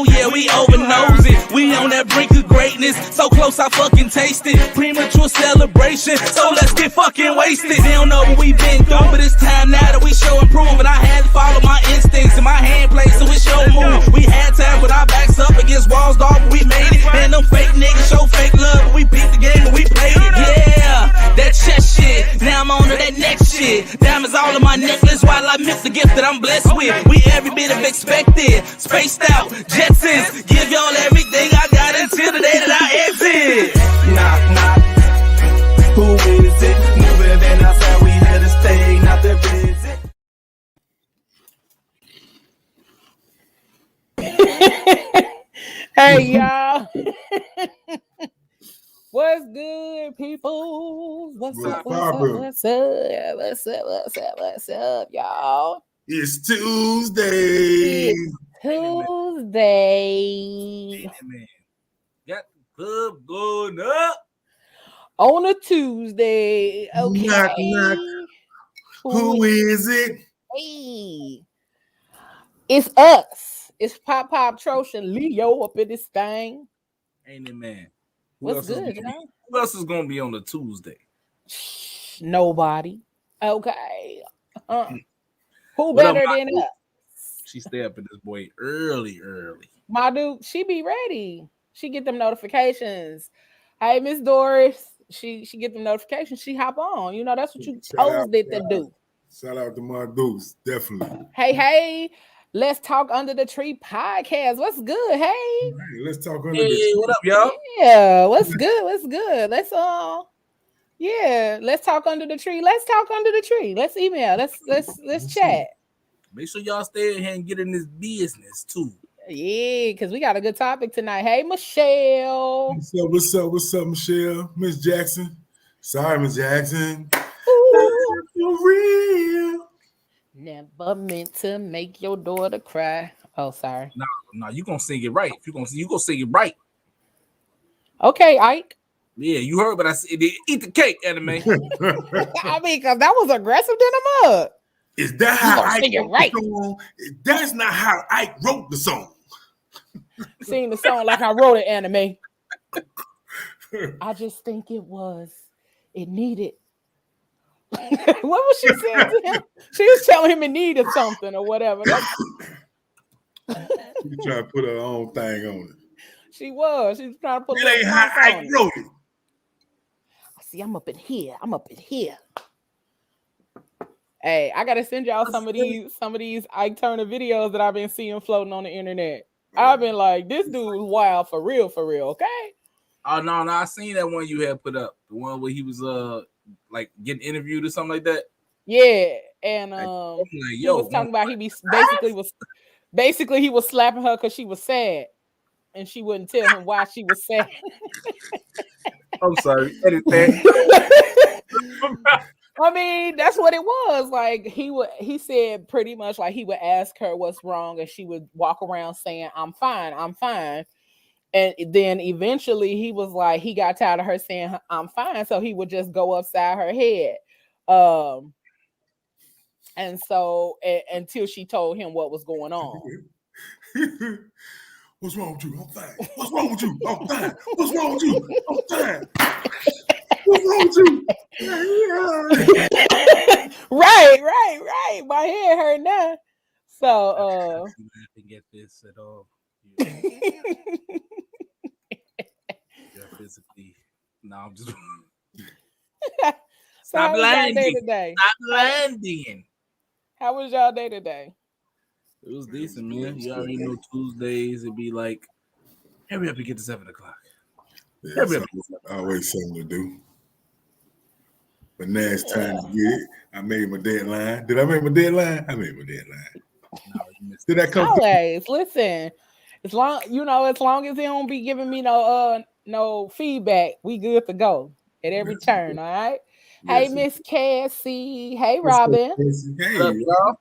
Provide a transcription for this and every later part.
Oh yeah, we overnose it. We on that brink of greatness. So close I fucking taste it. Premature celebration. So let's get fucking wasted. They don't know what we been through, but it's time now that we show and prove. And I had to follow my instincts and my hand play, so it's show move. We had time with our backs up against walls, dog, but we made it. And them fake niggas show fake love, but we beat the game and we played it. Yeah, that chest shit. Now I'm on to that next shit. Diamonds all in my necklace while I miss the gift that I'm blessed with. We every bit of expected. Spaced out, Jetsons. Give y'all everything I got until the day that I exit. Knock, knock. Who is it? Moving in outside, we here to stay, not to visit. Hey, y'all. What's good, people? What's up, y'all? It's Tuesday. Tuesday. Man, got the club going up. On a Tuesday. Okay. Knock, knock. Who is it? Hey. It's us. It's Pop Trosh and Leo up in this thing. Ain't it, man? What's good, y'all? Who else is gonna be on the Tuesday? Nobody. Okay. Who better than us? She stay up in this boy early. My dude, she be ready. She get them notifications. Hey, Miss Doris. She get them notifications. She hop on. You know, that's what you told it to do. Shout out to my dudes, definitely. Hey. Let's Talk Under the Tree podcast. What's good? Hey. All right, let's talk under the tree. What up, y'all? Yeah, what's good? Let's talk under the tree. Let's talk under the tree. Let's email. Let's chat. Make sure y'all stay in here and get in this business too. Yeah, because we got a good topic tonight. Hey, Michelle. What's up, Michelle? Miss Jackson. Sorry, Miss Jackson. For real. Never meant to make your daughter cry. Oh, sorry. No, you gonna sing it right. You gonna sing it right. Okay, Ike. Yeah, you heard what I said. Eat the cake, anime. I mean, because that was aggressive than a mug. Is that how Ike sing it right? The song? That's not how Ike wrote the song. Sing the song like I wrote it, anime. I just think it needed. What was she saying to him? She was telling him it needed something or whatever. She trying to put her own thing on it. She was trying to put it ain't how I wrote it. See, I'm up in here. Hey, I gotta send y'all some of these Ike Turner videos that I've been seeing floating on the internet. I've been like, this dude is wild for real, okay? Oh no, I seen that one you had put up. The one where he was like getting interviewed or something like that. Yeah, and he was talking about he was slapping her because she was sad, and she wouldn't tell him why she was sad. I'm sorry, edit that. I mean, that's what it was. Like he said pretty much like he would ask her what's wrong, and she would walk around saying, I'm fine. And then eventually he was like, he got tired of her saying I'm fine, so he would just go upside her head. And so until she told him what was going on. What's wrong with you? I'm fine. What's wrong with you? I'm fine. What's wrong with you? I'm fine. What's wrong with you? Right. My head hurt now. So I didn't get this at all. Physically. No, I'm just Stop landing. How was y'all day today? It was decent, man. You already know Tuesdays it'd be like, hurry up and get to 7 o'clock. Yeah, always something to do. But now it's time to get it. I made my deadline. Did I make my deadline? I made my deadline. No, you missed Did that come? Always listen. As long as they don't be giving me no feedback, we good to go at every turn. All right. Yes. Hey, Miss Cassie. Hey, Robin. Hey, y'all.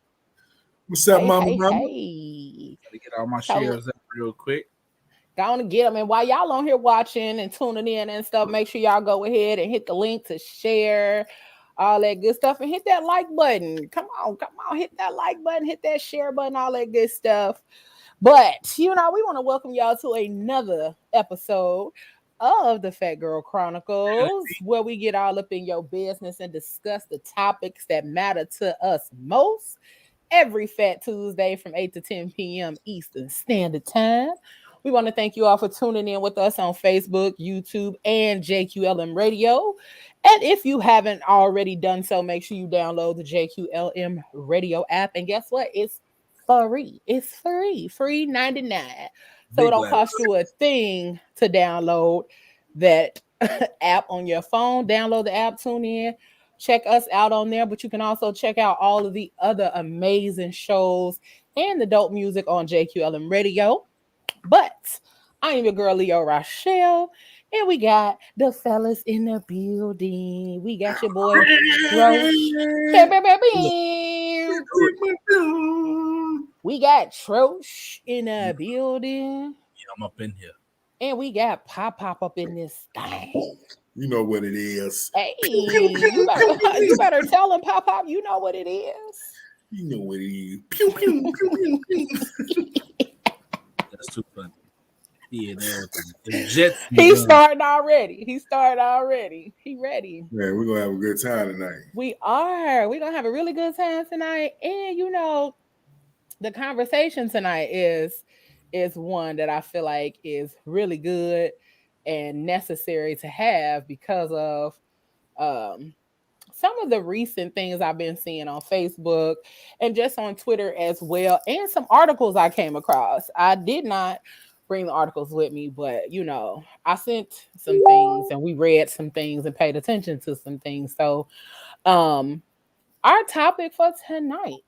What's up, Mama? Hey. Gotta get all my shares up real quick. Going to get them. And while y'all on here watching and tuning in and stuff, make sure y'all go ahead and hit the link to share all that good stuff and hit that like button. Come on, hit that like button, hit that share button, all that good stuff. But we want to welcome y'all to another episode of the Fat Girl Chronicles, where we get all up in your business and discuss the topics that matter to us most every Fat Tuesday from 8 to 10 p.m. Eastern Standard Time. We want to thank you all for tuning in with us on Facebook, YouTube, and JQLM Radio. And if you haven't already done so, make sure you download the JQLM Radio app. And guess what? It's free. It's free 99. So it don't cost you a thing to download that app on your phone. Download the app, tune in, check us out on there. But you can also check out all of the other amazing shows and the dope music on JQLM Radio. But I am your girl, Leo Rochelle, and we got the fellas in the building. We got your boy, we got Trosh in the building. Yeah, I'm up in here. And we got Pop up in this thing. You know what it is. Hey, you better tell him, Pop, you know what it is. You know what it is. Pew, pew, pew, pew, pew. That's too funny. Yeah, Jets. He's starting already. He ready. Man, we're gonna have a good time tonight. We are. We're gonna have a really good time tonight. And the conversation tonight is one that I feel like is really good and necessary to have because of some of the recent things I've been seeing on Facebook and just on Twitter as well, and some articles I came across. I did not bring the articles with me, but I sent some things and we read some things and paid attention to some things. So our topic for tonight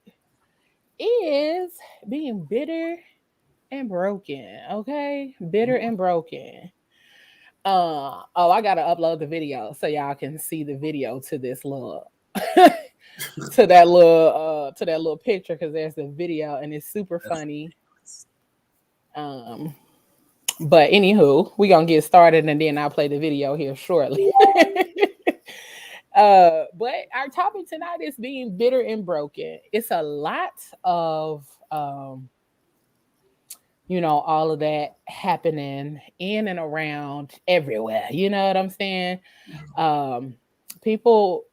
is being bitter and broken. Okay, bitter and broken. I gotta upload the video so y'all can see the video to this little to that little picture, because there's a video and it's super funny. But anywho, we're gonna get started and then I'll play the video here shortly. But our topic tonight is being bitter and broken. It's a lot of all of that happening in and around everywhere. You know what I'm saying? People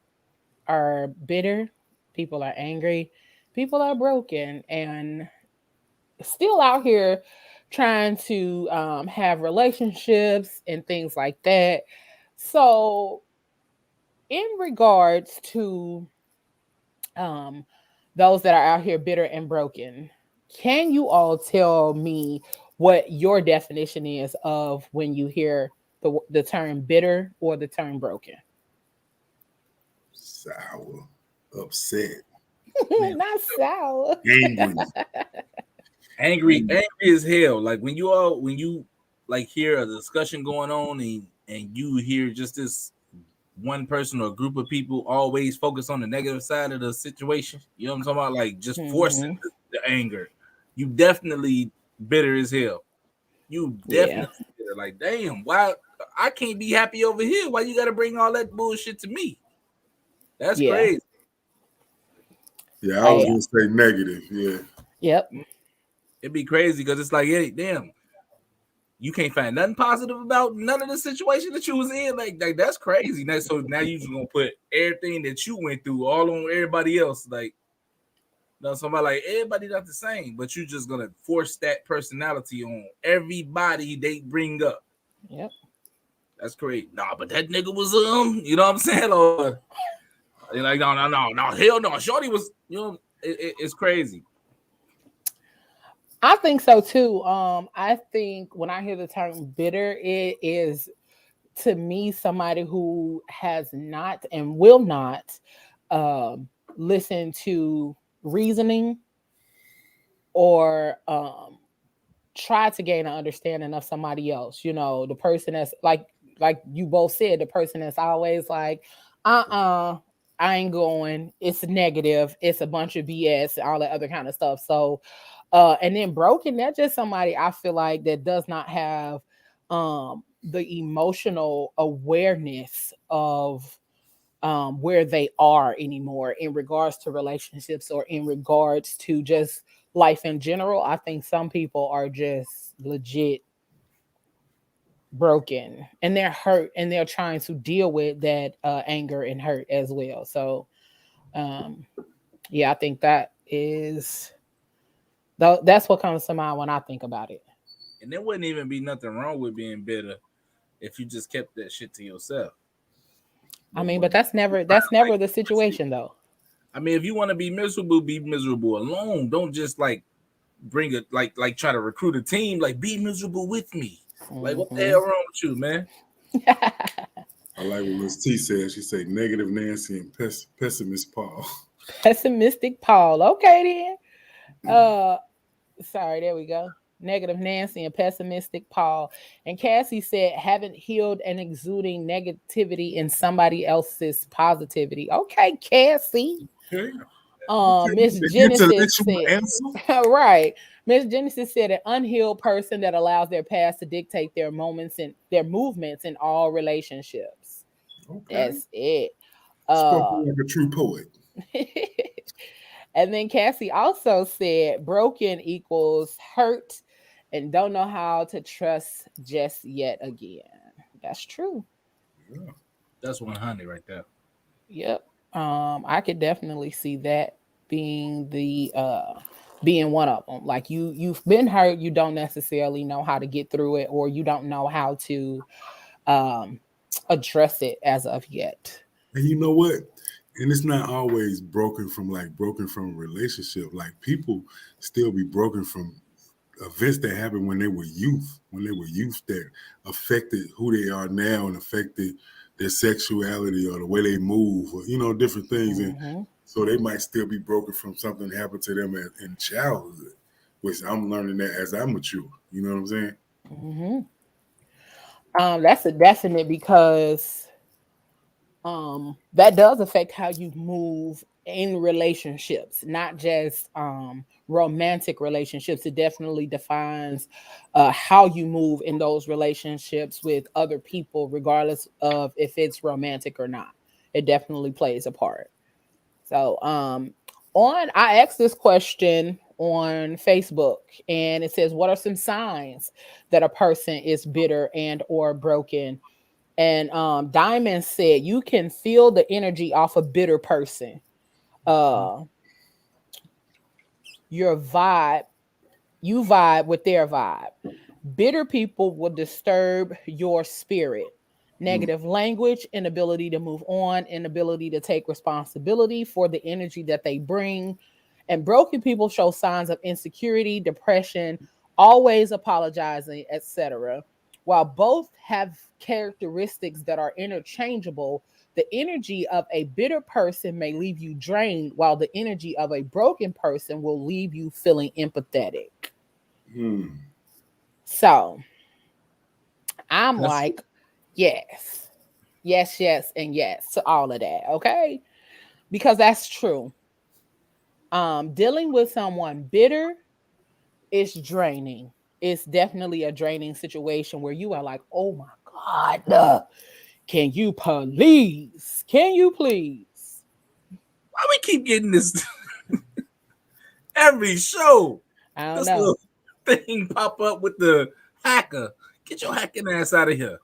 are bitter, people are angry, people are broken, and still out here trying to have relationships and things like that. So in regards to those that are out here bitter and broken, can you all tell me what your definition is of when you hear the term bitter or the term broken? Sour, upset, not sour, angry as hell. Like when you like hear a discussion going on and you hear just this one person or group of people always focus on the negative side of the situation. You know what I'm talking about? Like just forcing the anger. You definitely bitter as hell. You definitely bitter. Like, damn, why I can't be happy over here? Why you gotta bring all that bullshit to me? That's crazy. Yeah, I was gonna say negative. Yeah. Yep. It'd be crazy because it's like, hey, damn, you can't find nothing positive about none of the situation that you was in. Like that's crazy. So now you just gonna put everything that you went through all on everybody else. Like, somebody like everybody not the same, but you just gonna force that personality on everybody they bring up. Yep. That's crazy. Nah, but that nigga was you know what I'm saying? Or you're like, no, hell no. Shorty was, it's crazy. I think so too. I think when I hear the term bitter, it is to me somebody who has not and will not listen to reasoning or try to gain an understanding of somebody else. The person that's like you both said, the person that's always like, I ain't going, it's negative, it's a bunch of BS, all that other kind of stuff. So and then broken, that's just somebody I feel like that does not have the emotional awareness of where they are anymore in regards to relationships or in regards to just life in general. I think some people are just legit broken and they're hurt and they're trying to deal with that anger and hurt as well. So um yeah, I think that is that's what comes to mind when I think about it. And there wouldn't even be nothing wrong with being bitter if you just kept that shit to yourself. I mean, but that's never the situation though. I mean, if you want to be miserable alone. Don't just like bring it like try to recruit a team. Like be miserable with me. Like what the hell wrong with you, man? I like what Miss T said. She said negative Nancy and pessimist Paul. Pessimistic Paul. Okay then. Sorry, there we go. Negative Nancy and pessimistic Paul. And Cassie said, haven't healed and exuding negativity in somebody else's positivity. Okay, Cassie. Okay. Miss Genesis said, right. Miss Genesis said, an unhealed person that allows their past to dictate their moments and their movements in all relationships. Okay. That's it. Spoken like a true poet. And then Cassie also said, broken equals hurt and don't know how to trust just yet again. That's true. Yeah. That's 100 right there. Yep. I could definitely see that being the being one of them. Like you've been hurt, you don't necessarily know how to get through it, or you don't know how to address it as of yet. And you know what? And it's not always broken from a relationship. Like people still be broken from events that happened when they were youth, that affected who they are now and affected their sexuality or the way they move, or different things. And so they might still be broken from something that happened to them in childhood, which I'm learning that as I mature. You know what I'm saying? That's a definite, because that does affect how you move in relationships, not just romantic relationships. It definitely defines how you move in those relationships with other people, regardless of if it's romantic or not. It definitely plays a part. So I asked this question on Facebook, and it says, what are some signs that a person is bitter and or broken? And Diamond said, you can feel the energy off a bitter person. Your vibe, you vibe with their vibe. Bitter people will disturb your spirit. Negative language, inability to move on, inability to take responsibility for the energy that they bring. And broken people show signs of insecurity, depression, always apologizing, etc. While both have characteristics that are interchangeable, the energy of a bitter person may leave you drained, while the energy of a broken person will leave you feeling empathetic. So I'm like, yes, and yes to all of that. Okay. Because that's true. Dealing with someone bitter is draining. It's definitely a draining situation where you are like, oh my God, can you please? Can you please? Why we keep getting this every show? I don't This know. little thing pop up with the hacker. Get your hacking ass out of here.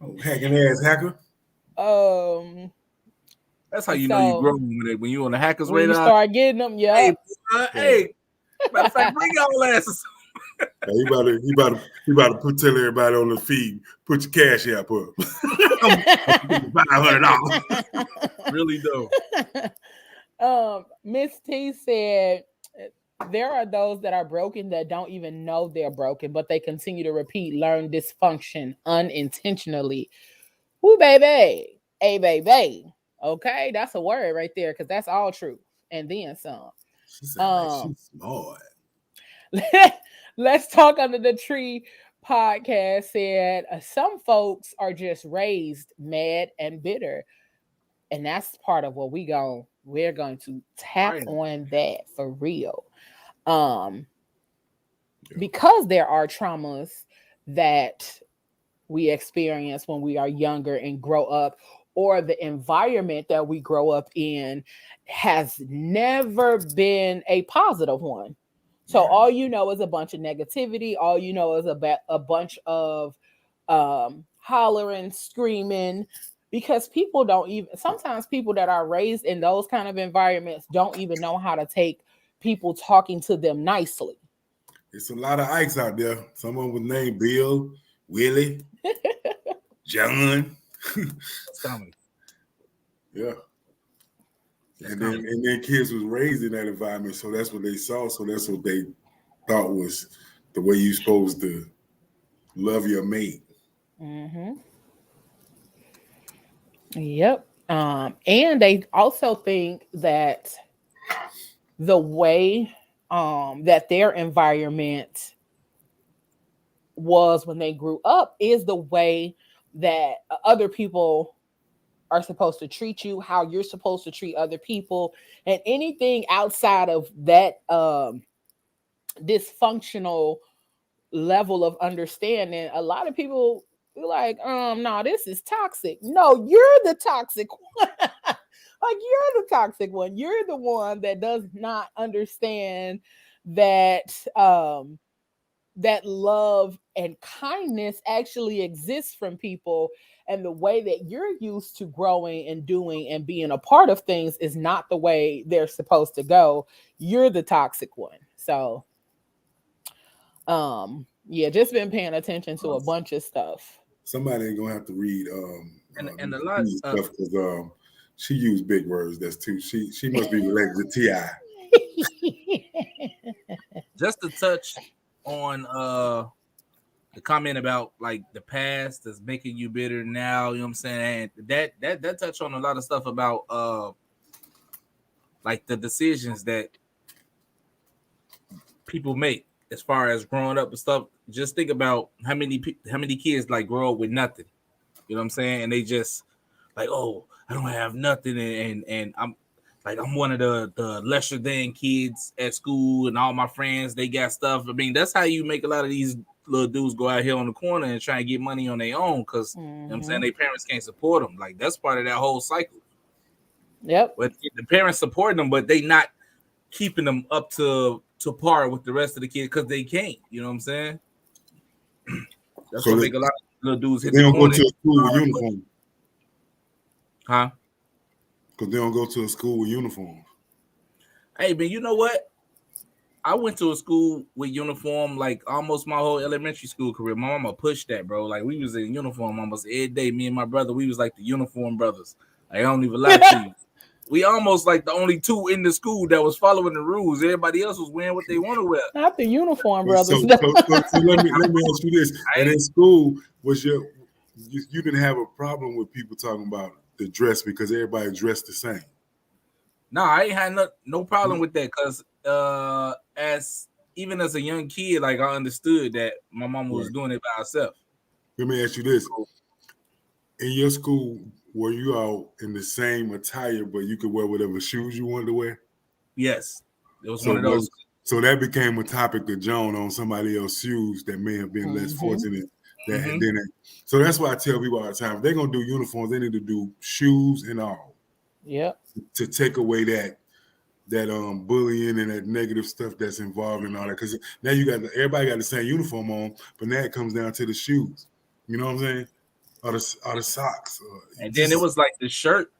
Oh, hacking ass hacker. That's how you know you grow when you on the hackers when radar. you start getting them, yeah. Hey, matter of fact, bring y'all asses. You about to tell everybody on the feed, put your cash app up. $500. Really though. Miss T said, there are those that are broken that don't even know they're broken, but they continue to repeat learned dysfunction unintentionally. Woo, baby. Hey, baby. Okay, that's a word right there, because that's all true. And then some. She said, like, she's smart. Let's Talk Under the Tree podcast said, some folks are just raised mad and bitter. And that's part of what we're going to tap on that for real. Because there are traumas that we experience when we are younger and grow up, or the environment that we grow up in has never been a positive one. So all you know is a bunch of negativity. All you know is a bunch of hollering, screaming, because people don't even, sometimes people that are raised in those kind of environments don't even know how to take people talking to them nicely. It's a lot of Ikes out there. Someone was named Bill, Willie, John. That's comedy. Yeah. And then kids was raised in that environment, so that's what they saw. So that's what they thought was the way you supposed to love your mate. Mm-hmm. Yep. And they also think that the way that their environment was when they grew up is the way that other people are supposed to treat you, how you're supposed to treat other people, and anything outside of that dysfunctional level of understanding. A lot of people be like, no, this is toxic. No, you're the toxic one. Like, you're the toxic one. You're the one that does not understand that that love and kindness actually exists from people, and the way that you're used to growing and doing and being a part of things is not the way they're supposed to go. You're the toxic one. So yeah, just been paying attention to a bunch of stuff. Somebody ain't gonna have to read and a lot stuff because she used big words. That's too. She must be related to T.I. just to touch on the comment about like the past that's making you bitter now, you know what I'm saying? And that touch on a lot of stuff about like the decisions that people make as far as growing up and stuff. Just think about how many kids like grow up with nothing. You know what I'm saying? And they just like, oh, I don't have nothing, and I'm like, I'm one of the lesser than kids at school, and all my friends, they got stuff. I mean, that's how you make a lot of these little dudes go out here on the corner and try and get money on their own because you know what I'm saying, their parents can't support them. Like, that's part of that whole cycle. Yep. But the parents support them, but they not keeping them up to par with the rest of the kids because they can't. You know what I'm saying? That's what make a lot of little dudes hit they the don't corner. go to a school with uniform. Huh? Because they don't go to a school with uniforms. Hey, but you know what? I went to a school with uniform like almost my whole elementary school career. My mama pushed that, bro. Like, we was in uniform almost every day. Me and my brother, we was like the uniform brothers. Like, I don't even lie to you. We almost like the only two in the school that was following the rules. Everybody else was wearing what they want to wear. Not the uniform brothers. So let me ask you this. And in school, you didn't have a problem with people talking about the dress because everybody dressed the same? No, I ain't had no problem with that because as a young kid, like, I understood that my mama was doing it by herself. Let me ask you this. In your school, were you all in the same attire, but you could wear whatever shoes you wanted to wear? Yes. It was one of those. So that became a topic of Joan on somebody else's shoes that may have been less fortunate. So that's why I tell people all the time, if they're going to do uniforms, they need to do shoes and all. Yep. To take away that bullying and that negative stuff that's involved in all that. Because now everybody got the same uniform on, but now it comes down to the shoes. You know what I'm saying? Or the socks. And then it was like the shirt.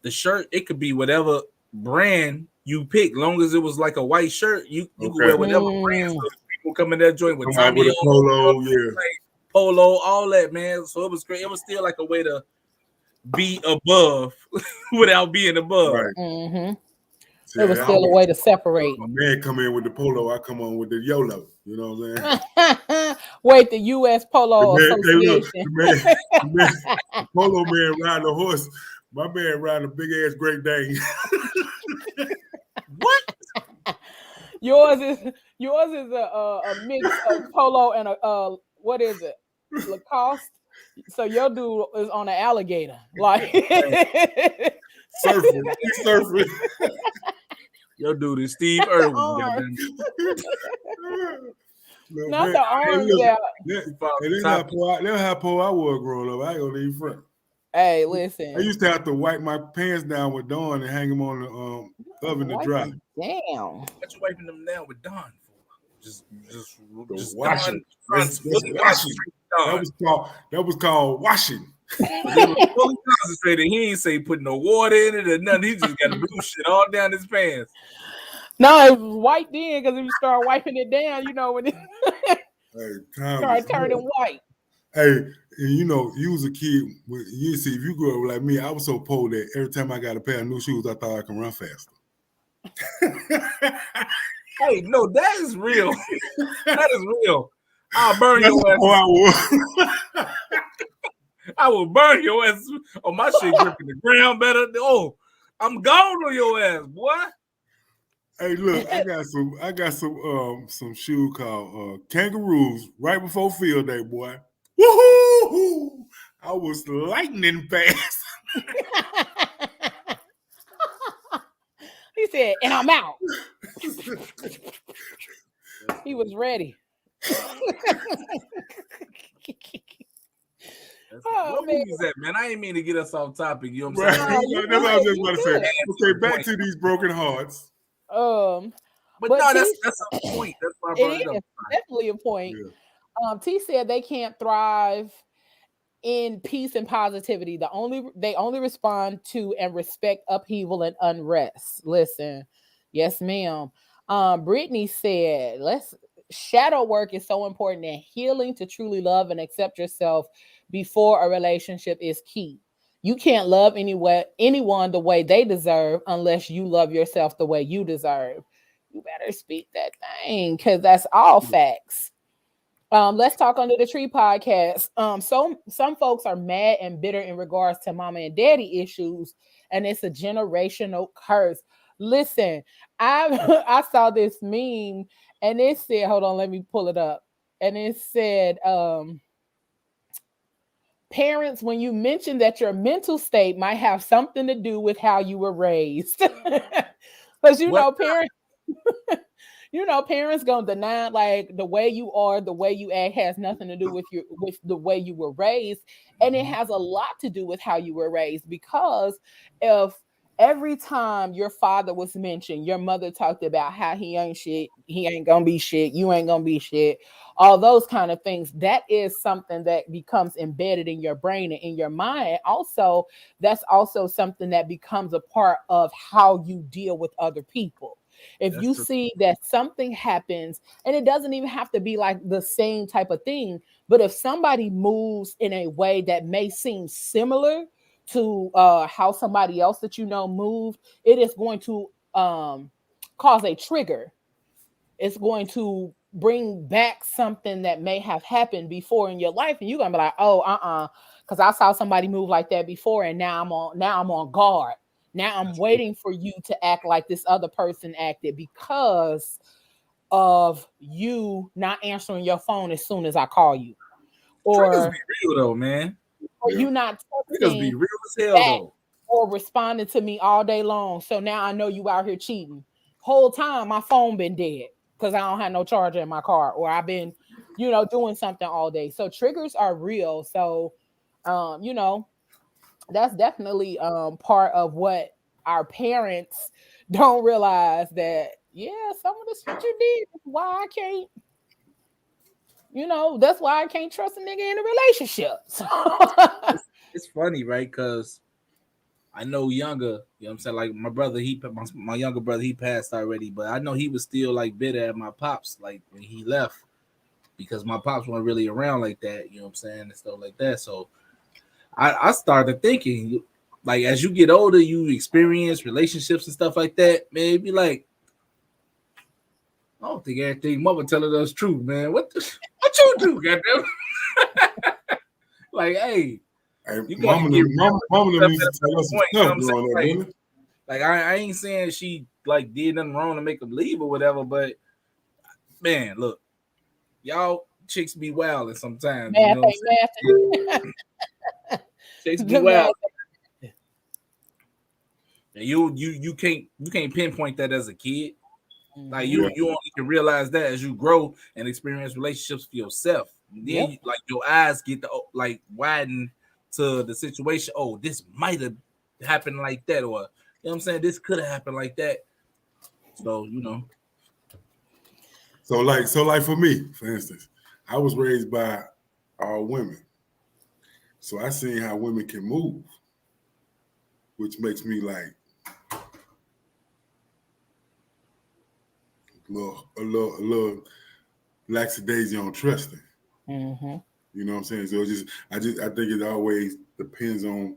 The shirt, it could be whatever brand you pick. Long as it was like a white shirt, you could wear whatever brand. So people come in that joint with Tommy with polo, polo, all that, man. So it was great. It was still like a way to be above without being above. Right. Mm-hmm. It was still a way to separate. My man come in with the polo, I come on with the YOLO. You know what I'm saying? Wait, the U.S. Polo Association. The polo man riding a horse. My man riding a big ass Great Dane. What? Yours is a mix of polo and a what is it? Lacoste. So your dude is on an alligator, like surfing. He's surfing. Your dude is Steve Irwin. Not the arms. They don't have pole I wore growing up. I ain't gonna leave front. Hey, I listen. used to have to wipe my pants down with Dawn and hang them on the oven to Wipe dry. them down. What you wiping them down with Dawn for? Just The Dawn. washing. That's washing. That was called washing. But he was fully concentrated. He ain't say put no water in it or nothing. He just got blue shit all down his pants. No, it was white then because if you start wiping it down, you know when it start turning white. Hey, and you know, you was a kid. You see, if you grew up like me, I was so poor that every time I got a pair of new shoes, I thought I could run faster. Hey, no, that is real. That is real. I'll burn That's your ass. how I will burn your ass. Oh, my shit gripping the ground better. Oh, I'm gone on your ass, boy. Hey, look, I got some shoe called Kangaroos right before field day, boy. Woohoo! I was lightning fast. He said, and I'm out. He was ready. What movie is that, man? I ain't mean to get us off topic. You know what I'm saying? Right. That's what I was just about to say. Okay, back to these broken hearts. But no, that's a point. That's why I brought it up. Definitely a point. Yeah. T said they can't thrive in peace and positivity. They only respond to and respect upheaval and unrest. Listen, yes, ma'am. Brittany said, shadow work is so important, and healing to truly love and accept yourself before a relationship is key. You can't love anyone the way they deserve unless you love yourself the way you deserve. You better speak that thing, because that's all facts. Let's talk under the tree podcast. So some folks are mad and bitter in regards to mama and daddy issues, and it's a generational curse. Listen, I saw this meme and it said, hold on, let me pull it up. And it said, parents, when you mention that your mental state might have something to do with how you were raised. Because parents gonna deny like the way you are, the way you act has nothing to do with the way you were raised, and it has a lot to do with how you were raised. Because if every time your father was mentioned, your mother talked about how he ain't shit, he ain't gonna be shit, you ain't gonna be shit, all those kind of things, that is something that becomes embedded in your brain and in your mind. Also, that's also something that becomes a part of how you deal with other people. If you see that something happens, and it doesn't even have to be like the same type of thing, but if somebody moves in a way that may seem similar to how somebody else that you know moved, it is going to cause a trigger. It's going to bring back something that may have happened before in your life, and you're gonna be like, oh, because I saw somebody move like that before, and now I'm on guard. Now I'm waiting for you to act like this other person acted because of you not answering your phone as soon as I call you, Triggers be real though, man. Or you not triggers be real as hell though, or responding to me all day long. So now I know you out here cheating. Whole time my phone been dead because I don't have no charger in my car, or I've been, doing something all day. So triggers are real. So, that's definitely part of what our parents don't realize, that some of the shit you did is why I can't, that's why I can't trust a nigga in a relationship. It's funny, right? Because I know younger, you know what I'm saying? Like my brother, my younger brother, he passed already, but I know he was still like bitter at my pops, like when he left, because my pops weren't really around like that, you know what I'm saying, and stuff like that. So I started thinking, like, as you get older, you experience relationships and stuff like that, man, it'd be like, I don't think everything mother telling us true, man. What you do, goddamn? Like, hey, you mama used to tell us stuff growing up, like I ain't saying she like did nothing wrong to make them leave or whatever, but man, look, y'all chicks be wilding sometimes. You know what I'm saying? Chicks be wild. And you can't pinpoint that as a kid. Like you only can realize that as you grow and experience relationships for yourself. And then like your eyes get to like widen to the situation. Oh, this might have happened like that, or you know what I'm saying, this could have happened like that. So So like for me, for instance, I was raised by all women. So I seen how women can move, which makes me like a little lackadaisy on trusting. Mm-hmm. You know what I'm saying? So I think it always depends on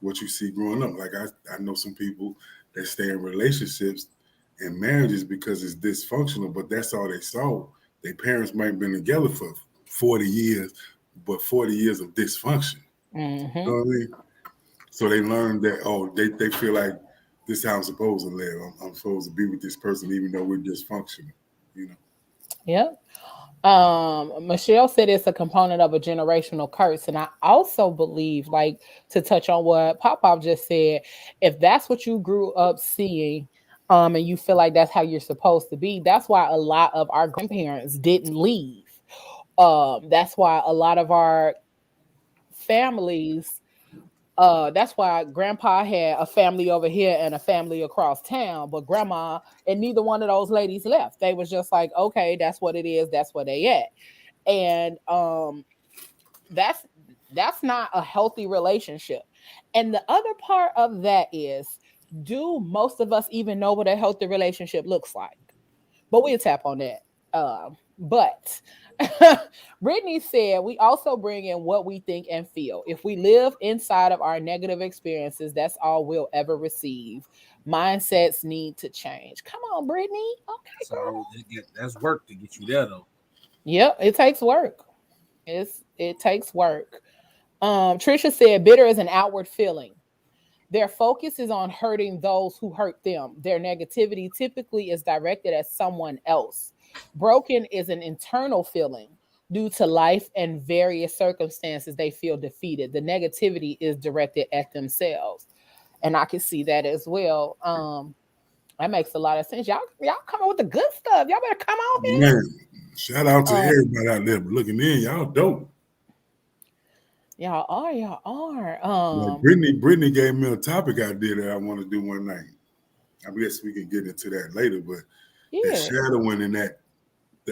what you see growing up. Like I know some people that stay in relationships and marriages because it's dysfunctional, but that's all they saw. Their parents might have been together for 40 years, but 40 years of dysfunction. Mm-hmm. You know what I mean? So they learned that, they feel like this is how I'm supposed to live. I'm supposed to be with this person even though we're dysfunctional, you know? Yep. Michelle said it's a component of a generational curse. And I also believe, like, to touch on what Pop just said, if that's what you grew up seeing, and you feel like that's how you're supposed to be, that's why a lot of our grandparents didn't leave. That's why a lot of our families, that's why grandpa had a family over here and a family across town, but grandma and neither one of those ladies left. They was just like, okay, that's what it is, that's where they at. And that's not a healthy relationship. And the other part of that is, do most of us even know what a healthy relationship looks like? But we'll tap on that. But Brittany said we also bring in what we think and feel. If we live inside of our negative experiences, that's all we'll ever receive. Mindsets need to change. Come on, Brittany. Okay, girl. so that's work to get you there though. Yep, it takes work. It takes work. Trisha said bitter is an outward feeling. Their focus is on hurting those who hurt them. Their negativity typically is directed at someone else. Broken is an internal feeling. Due to life and various circumstances, they feel defeated. The negativity is directed at themselves. And I can see that as well. That makes a lot of sense. Y'all coming with the good stuff. Y'all better come on here. Man, shout out to Um, everybody out there looking in. Y'all dope. y'all are. Like Brittany gave me a topic idea that I want to do one night. I guess we can get into that later, but that Yeah. shadowing and that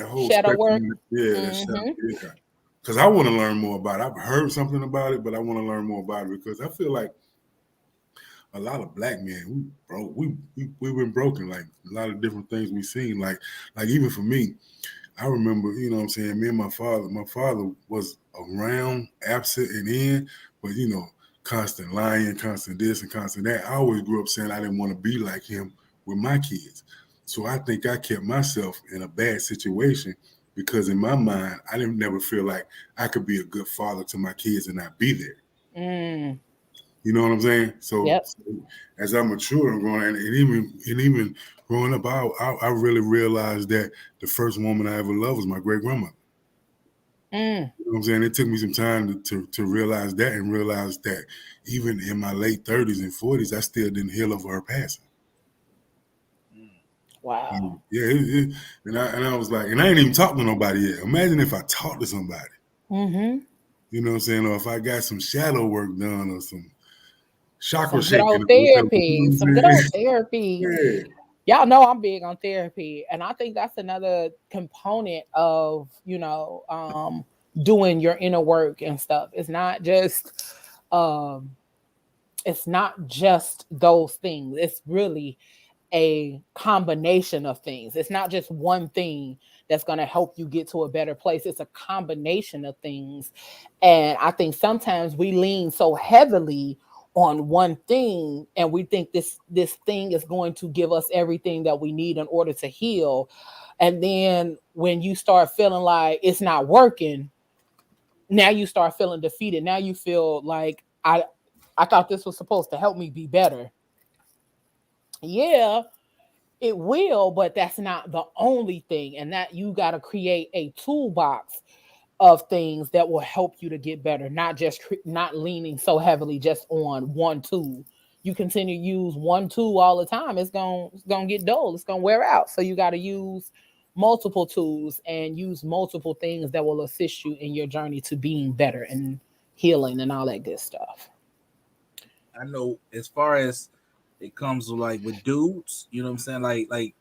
whole Shadow work. spectrum, that shadow. Because I want to learn more about it. I've heard something about it, but I want to learn more about it because I feel like a lot of black men, we've been broken. Like a lot of different things we've seen. Like even for me, I remember, you know what I'm saying, me and my father was around, absent and in, but constant lying, constant this and constant that. I always grew up saying I didn't want to be like him with my kids. So I think I kept myself in a bad situation because in my mind, I didn't never feel like I could be a good father to my kids and not be there. Mm. You know what I'm saying? So, Yep. so as I mature and growing, and even growing up, I really realized that the first woman I ever loved was my great grandmother. Mm. You know what I'm saying? It took me some time to realize that and realize that even in my late 30s and 40s, I still didn't heal over her passing. Wow. Yeah, and I was like, and I ain't even talked to nobody yet. Imagine if I talked to somebody. Mm-hmm. You know what I'm saying? Or if I got some shadow work done or some chakra Some good shaking. old Or whatever, therapy. you know Some what good I'm old saying? therapy. Yeah. Y'all know I'm big on therapy, and I think that's another component of doing your inner work and stuff. Um it's not just those things. It's really a combination of things. It's not just one thing that's going to help you get to a better place. It's a combination of things. And I think sometimes we lean so heavily on one thing and we think this thing is going to give us everything that we need in order to heal. And then when you start feeling like it's not working, now you start feeling defeated. Now you feel like I thought this was supposed to help me be better. Yeah, it will, but that's not the only thing. And that you got to create a toolbox of things that will help you to get better, not just not leaning so heavily just on one tool. You continue to use one tool all the time, it's gonna get dull, it's gonna wear out. So you got to use multiple tools and use multiple things that will assist you in your journey to being better and healing and all that good stuff. I know as far as it comes to like with dudes, you know what I'm saying? Like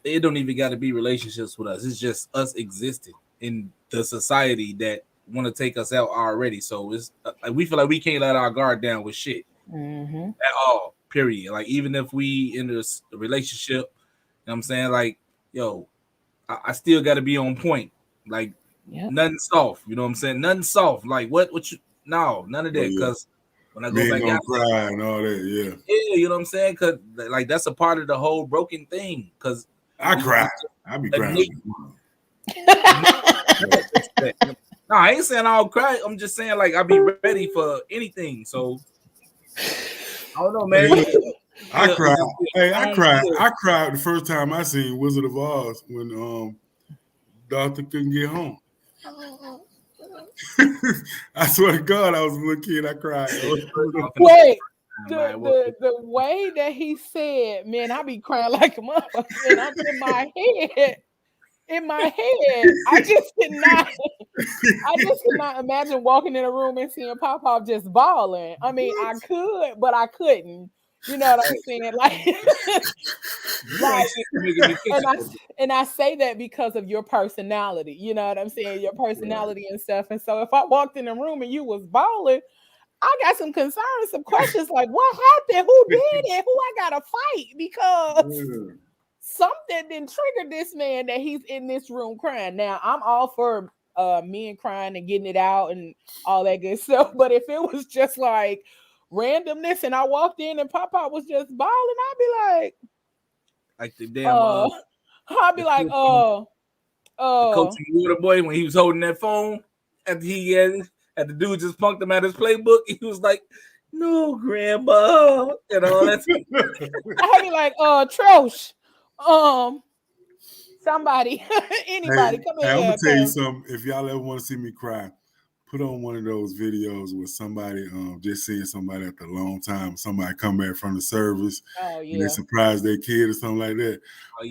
it don't even got to be relationships with us. It's just us existing in the society that want to take us out already. So it's like we feel like we can't let our guard down with shit at all. Period. Like even if we in a relationship, you know what I'm saying? Like, yo, I still got to be on point. Like nothing soft. You know what I'm saying? Nothing soft. Like what you? No, none of that. Because when I go back out, cry and all that. Yeah, you know what I'm saying? Because like that's a part of the whole broken thing. Because I cry. I be crying. No, I ain't saying I'll cry. I'm just saying like I'll be ready for anything. So I don't know, man. I cried. Hey, I cried. I cried the first time I seen Wizard of Oz when Dorothy couldn't get home. I swear to God, I was a little kid. I cried. Wait, the way that he said, man, I be crying like a motherfucker. And I'm in my head. I just could not imagine walking in a room and seeing Pop just bawling. I mean, I could, but I couldn't. You know what I'm saying? And I say that because of your personality. You know what I'm saying? Your personality and stuff. And so if I walked in the room and you was bawling, I got some concerns, some questions like, what happened? Who did it? Who I gotta fight? Because something didn't trigger this man that he's in this room crying. Now, I'm all for men crying and getting it out and all that good stuff. But if it was just like randomness and I walked in and Pop was just bawling, I'd be like the damn I'd be like, the coach Water Boy when he was holding that phone after the dude just punked him out his playbook, he was like, no, grandma, and all that. I'd be like, Trosh, somebody, anybody, come in. I'm gonna tell you something. If y'all ever want to see me cry, put on one of those videos with somebody just seeing somebody after a long time, somebody come back from the service and they surprise their kid or something like that.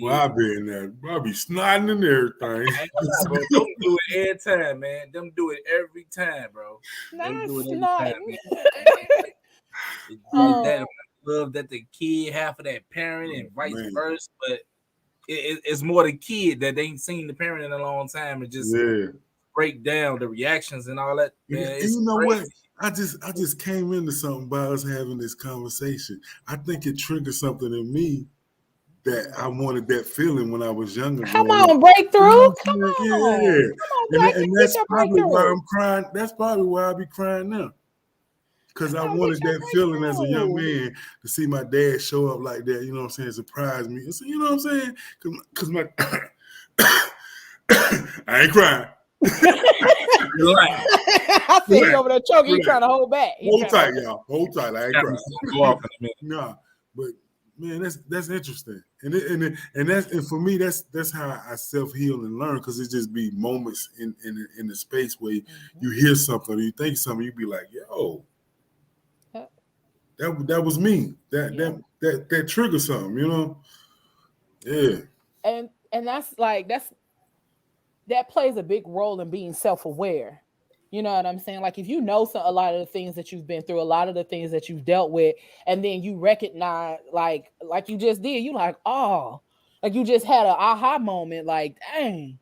Well, I'll be in there. I'll be snotting and everything. Bro, don't do it every time, man. Them do it every time, bro. Not snotting. That love that the kid have for that parent and vice versa, but it's more the kid that they ain't seen the parent in a long time and just break down the reactions and all that. Man, you know crazy. What? I just came into something by us having this conversation. I think it triggered something in me that I wanted that feeling when I was younger. Come on, breakthrough. Come on. Yeah. Come on, and that's probably why I'm crying. That's probably why I be crying now. Because I wanted that feeling as a young man to see my dad show up like that, you know what I'm saying, surprise me. So, you know what I'm saying? Because my I ain't crying. I see you over there choking. He's trying to hold back. Hold tight, y'all. Hold tight. I ain't crying. Nah, but man, that's interesting, and for me that's how I self-heal and learn, because it just be moments in the space where you hear something or you think something, you be like, yo, that was me. That triggered something, you know. Yeah. And that plays a big role in being self-aware. You know what I'm saying? Like if you know a lot of the things that you've been through, a lot of the things that you've dealt with, and then you recognize, like you just did, you like, oh, like you just had an aha moment, like, dang.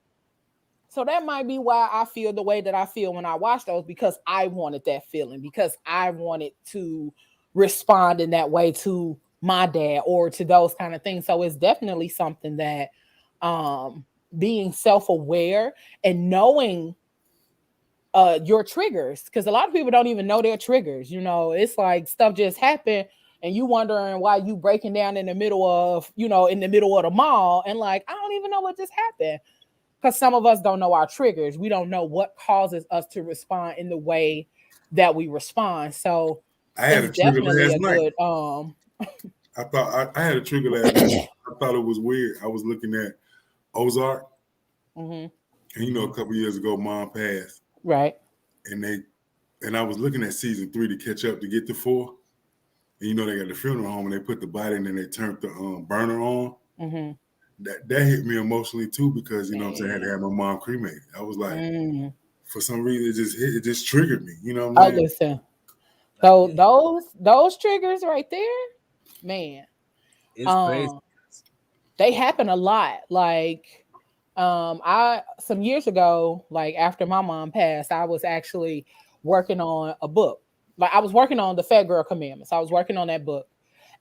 So that might be why I feel the way that I feel when I watch those, because I wanted that feeling, because I wanted to respond in that way to my dad or to those kind of things. So it's definitely something that being self-aware and knowing your triggers, because a lot of people don't even know their triggers. You know, it's like stuff just happened and you wondering why you breaking down in the middle of the mall and like, I don't even know what just happened. Because some of us don't know our triggers. We don't know what causes us to respond in the way that we respond. So I had a trigger last night. I thought I had a trigger last night. I thought it was weird. I was looking at Ozark, and you know, a couple years ago, Mom passed. Right. And I was looking at season 3 to catch up to get to 4. And you know, they got the funeral home and they put the body in and they turned the burner on. That hit me emotionally too, because you know what I'm saying, I had to have my mom cremated. I was like, for some reason it just triggered me. You know what I'm saying? Listen. So those triggers right there, man. It's crazy. They happen a lot. Like I some years ago, like after my mom passed, I was actually working on a book. Like I was working on the Fat Girl Commandments. I was working on that book.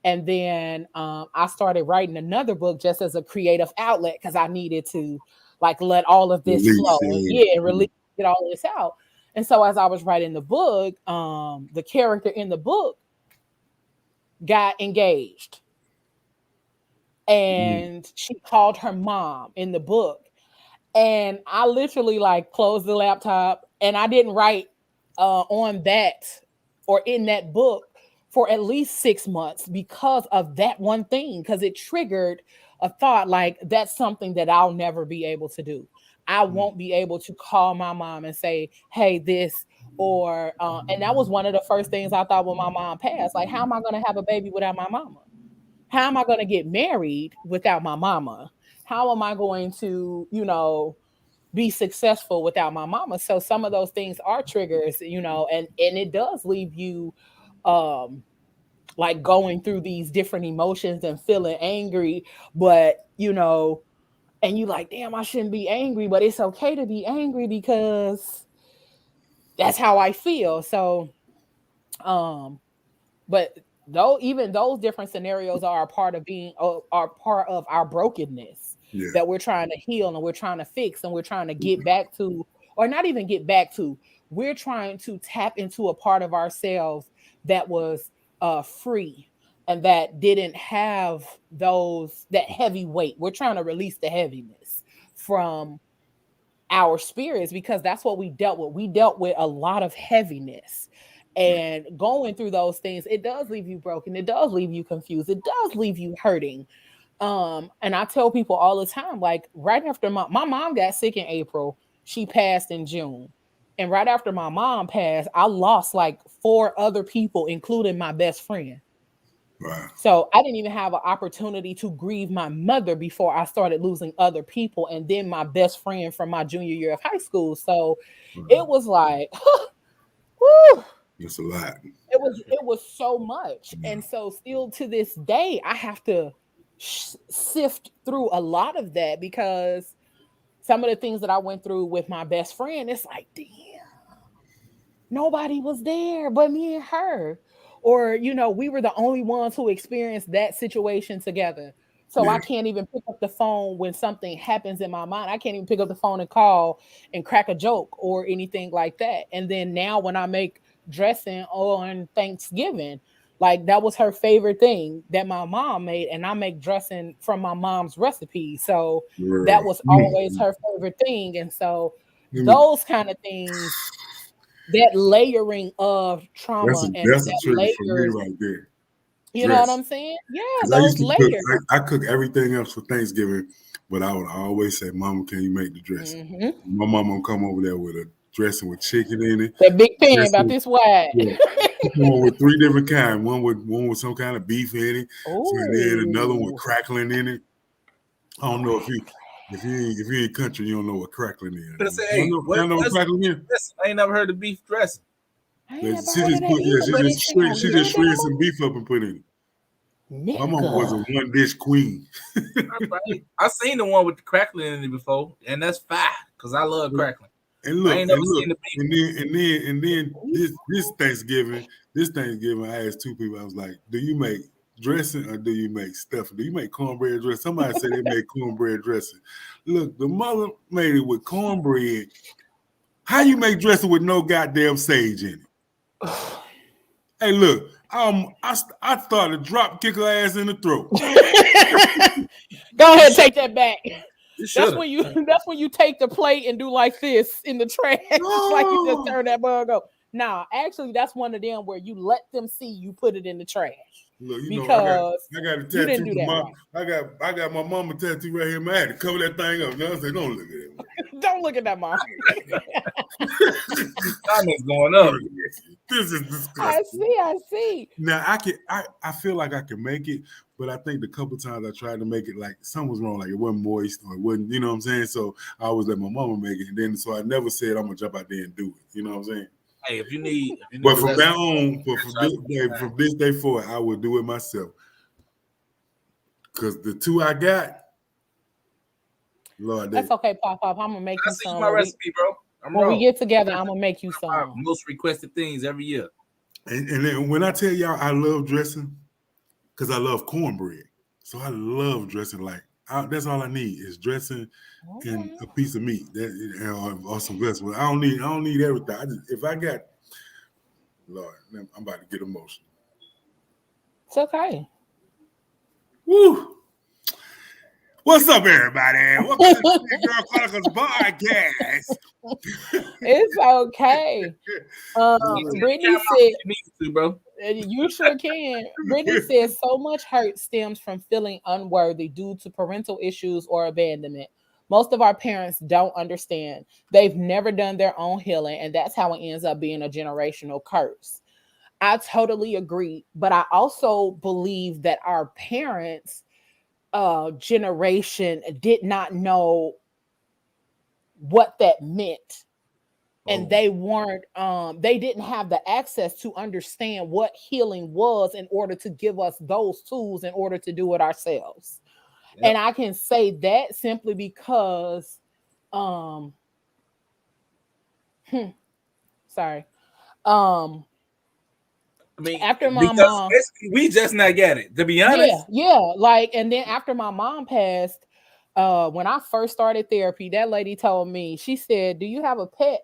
And then I started writing another book just as a creative outlet because I needed to like let all of this flow. Release, get all of this out. And so as I was writing the book, the character in the book got engaged. And she called her mom in the book. And I literally like closed the laptop and I didn't write on that or in that book for at least 6 months because of that one thing, because it triggered a thought like that's something that I'll never be able to do. I won't be able to call my mom and say, hey, this, or, and that was one of the first things I thought when my mom passed. Like, how am I going to have a baby without my mama? How am I going to get married without my mama? How am I going to, you know, be successful without my mama? So some of those things are triggers, you know, and it does leave you like going through these different emotions and feeling angry, but you know, and you like, damn, I shouldn't be angry, but it's okay to be angry because that's how I feel. So, but though even those different scenarios are a part of being are part of our brokenness that we're trying to heal and we're trying to fix and we're trying to get back to, or not even get back to, we're trying to tap into a part of ourselves that was free and that didn't have that heavy weight. We're trying to release the heaviness from our spirits because that's what we dealt with. We dealt with a lot of heaviness. And going through those things, it does leave you broken. It does leave you confused. It does leave you hurting. And I tell people all the time, like right after my mom got sick in April, she passed in June. And right after my mom passed, I lost like 4 other people, including my best friend. Wow. So I didn't even have an opportunity to grieve my mother before I started losing other people. And then my best friend from my junior year of high school. So it was like, whoo. It's a lot. It was so much. And so still to this day, I have to sift through a lot of that because some of the things that I went through with my best friend, it's like, damn, nobody was there but me and her. Or, you know, we were the only ones who experienced that situation together. So I can't even pick up the phone when something happens in my mind. I can't even pick up the phone and call and crack a joke or anything like that. And then now when I make dressing on Thanksgiving, like that was her favorite thing that my mom made, and I make dressing from my mom's recipe. So that was always her favorite thing. And so those kind of things, that layering of trauma that's that a trigger layers, for me right there. You know what I'm saying? Yeah, those layers. I cook everything else for Thanksgiving, but I would always say, "Mama, can you make the dressing?" Mm-hmm. My mama will come over there with a dressing with chicken in it. That big pan about this wide. Yeah. One with 3 different kinds. One with some kind of beef in it, and then another one with crackling in it. I don't know if you in country, you don't know what crackling is. You know what crackling is? I ain't never heard of beef dressing. She just shred some beef up and put in it. My mom was a 1-dish queen. I seen the one with the crackling in it before, and that's fine because I love crackling. And look, and then this Thanksgiving, I asked 2 people. I was like, "Do you make dressing or do you make stuffing? Do you make cornbread dressing?" Somebody said they made cornbread dressing. Look, the mother made it with cornbread. How you make dressing with no goddamn sage in it? Hey, look, I started drop kick her ass in the throat. Go ahead, take that back. That's when you take the plate and do like this in the trash, like you just turn that bug up. Nah, actually, that's one of them where you let them see you put it in the trash. Look, I got a tattoo. I got my mama tattoo right here. Man, I had to cover that thing up. I said, don't look at it. Don't look at that, mom. Comments going up. This is disgusting. I see. Now I feel like I can make it, but I think the couple times I tried to make it, like something was wrong, like it wasn't moist or it wasn't, you know what I'm saying? So I always let my mama make it, and then so I never said I'm gonna jump out there and do it. You know what I'm saying? Hey, if you need But from now on, from this day forward, I will do it myself. Cause the two I got, Lord, That's okay, Pop. I'm gonna make you some. My recipe, bro. When we get together, I'm gonna make you some. Most requested things every year. And then when I tell y'all I love dressing, because I love cornbread. So I love dressing. Like that's all I need is dressing and a piece of meat or some vegetables. I don't need everything. If I got, Lord, I'm about to get emotional. It's okay. Woo! What's up, everybody? Welcome to the Girl Chronicles podcast. It's okay. Brittany said, "You need to, bro. You sure can." Brittany says, "So much hurt stems from feeling unworthy due to parental issues or abandonment. Most of our parents don't understand. They've never done their own healing, and that's how it ends up being a generational curse." I totally agree, but I also believe that our parents' generation did not know what that meant. And they weren't, they didn't have the access to understand what healing was in order to give us those tools in order to do it ourselves. Yep. And I can say that simply because, sorry. I mean, after my mom, we just not get it, to be honest. Yeah. Like, and then after my mom passed, when I first started therapy, that lady told me, she said, "Do you have a pet?"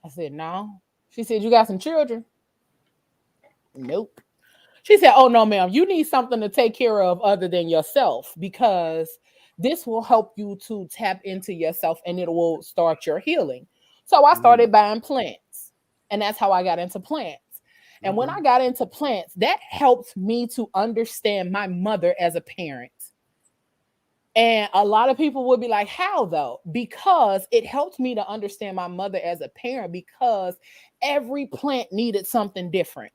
I said, "No." She said, "You got some children?" Nope. She said, "Oh no, ma'am, you need something to take care of other than yourself, because this will help you to tap into yourself and it will start your healing." So I started buying plants, and that's how I got into plants. And when I got into plants, that helped me to understand my mother as a parent. And a lot of people would be like, "How though?" Because it helped me to understand my mother as a parent, because every plant needed something different.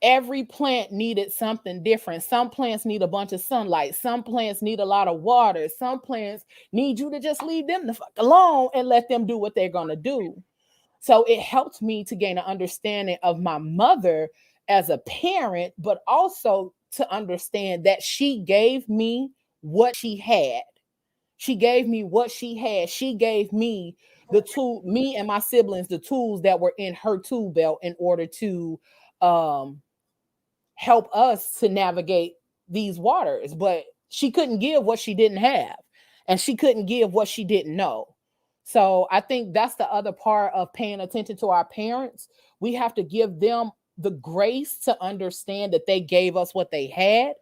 Every plant needed something different. Some plants need a bunch of sunlight. Some plants need a lot of water. Some plants need you to just leave them the fuck alone and let them do what they're going to do. So it helped me to gain an understanding of my mother as a parent, but also to understand that she gave me what she had. She gave me what she had. She gave me the tool, me and my siblings, the tools that were in her tool belt in order to help us to navigate these waters. But she couldn't give what she didn't have, and she couldn't give what she didn't know. So I think that's the other part of paying attention to our parents. We have to give them the grace to understand that they gave us what they had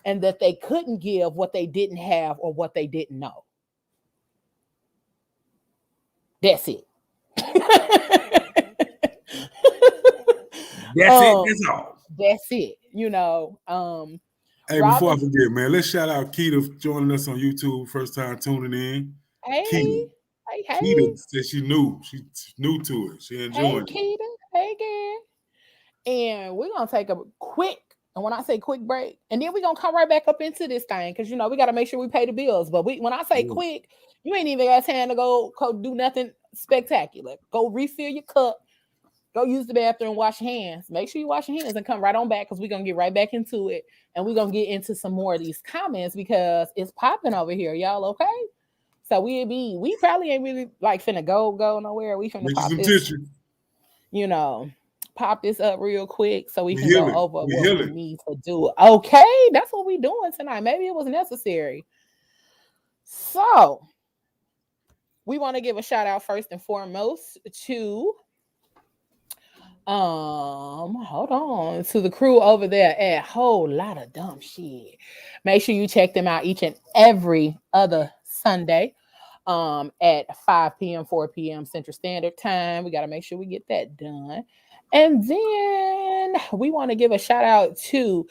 and that they couldn't give what they didn't have or what they didn't know. That's it. That's all. That's it. You know. Hey, before I forget, man, let's shout out Keita joining us on YouTube. First time tuning in. Hey. Keita. Hey. Keita said she's new to it. She enjoying it. Keita. Hey, girl. And we're going to take a quick, and when I say quick break, and then we're going to come right back up into this thing, because, you know, we got to make sure we pay the bills. But when I say quick, you ain't even got time to go do nothing spectacular. Go refill your cup. Go use the bathroom, wash your hands. Make sure you wash your hands and come right on back, because we're going to get right back into it. And we're going to get into some more of these comments, because it's popping over here. Y'all okay? So we probably ain't really like finna go nowhere. We finna pop this, tissue. You know, pop this up real quick so we can go over what we need to do. Okay, that's what we doing tonight. Maybe it was necessary. So we want to give a shout out first and foremost to hold on, to the crew over there at Whole Lot of Dumb Shit. Make sure you check them out each and every other Sunday at 5 p.m., 4 p.m. Central Standard Time. We got to make sure we get that done. And then we want to give a shout out to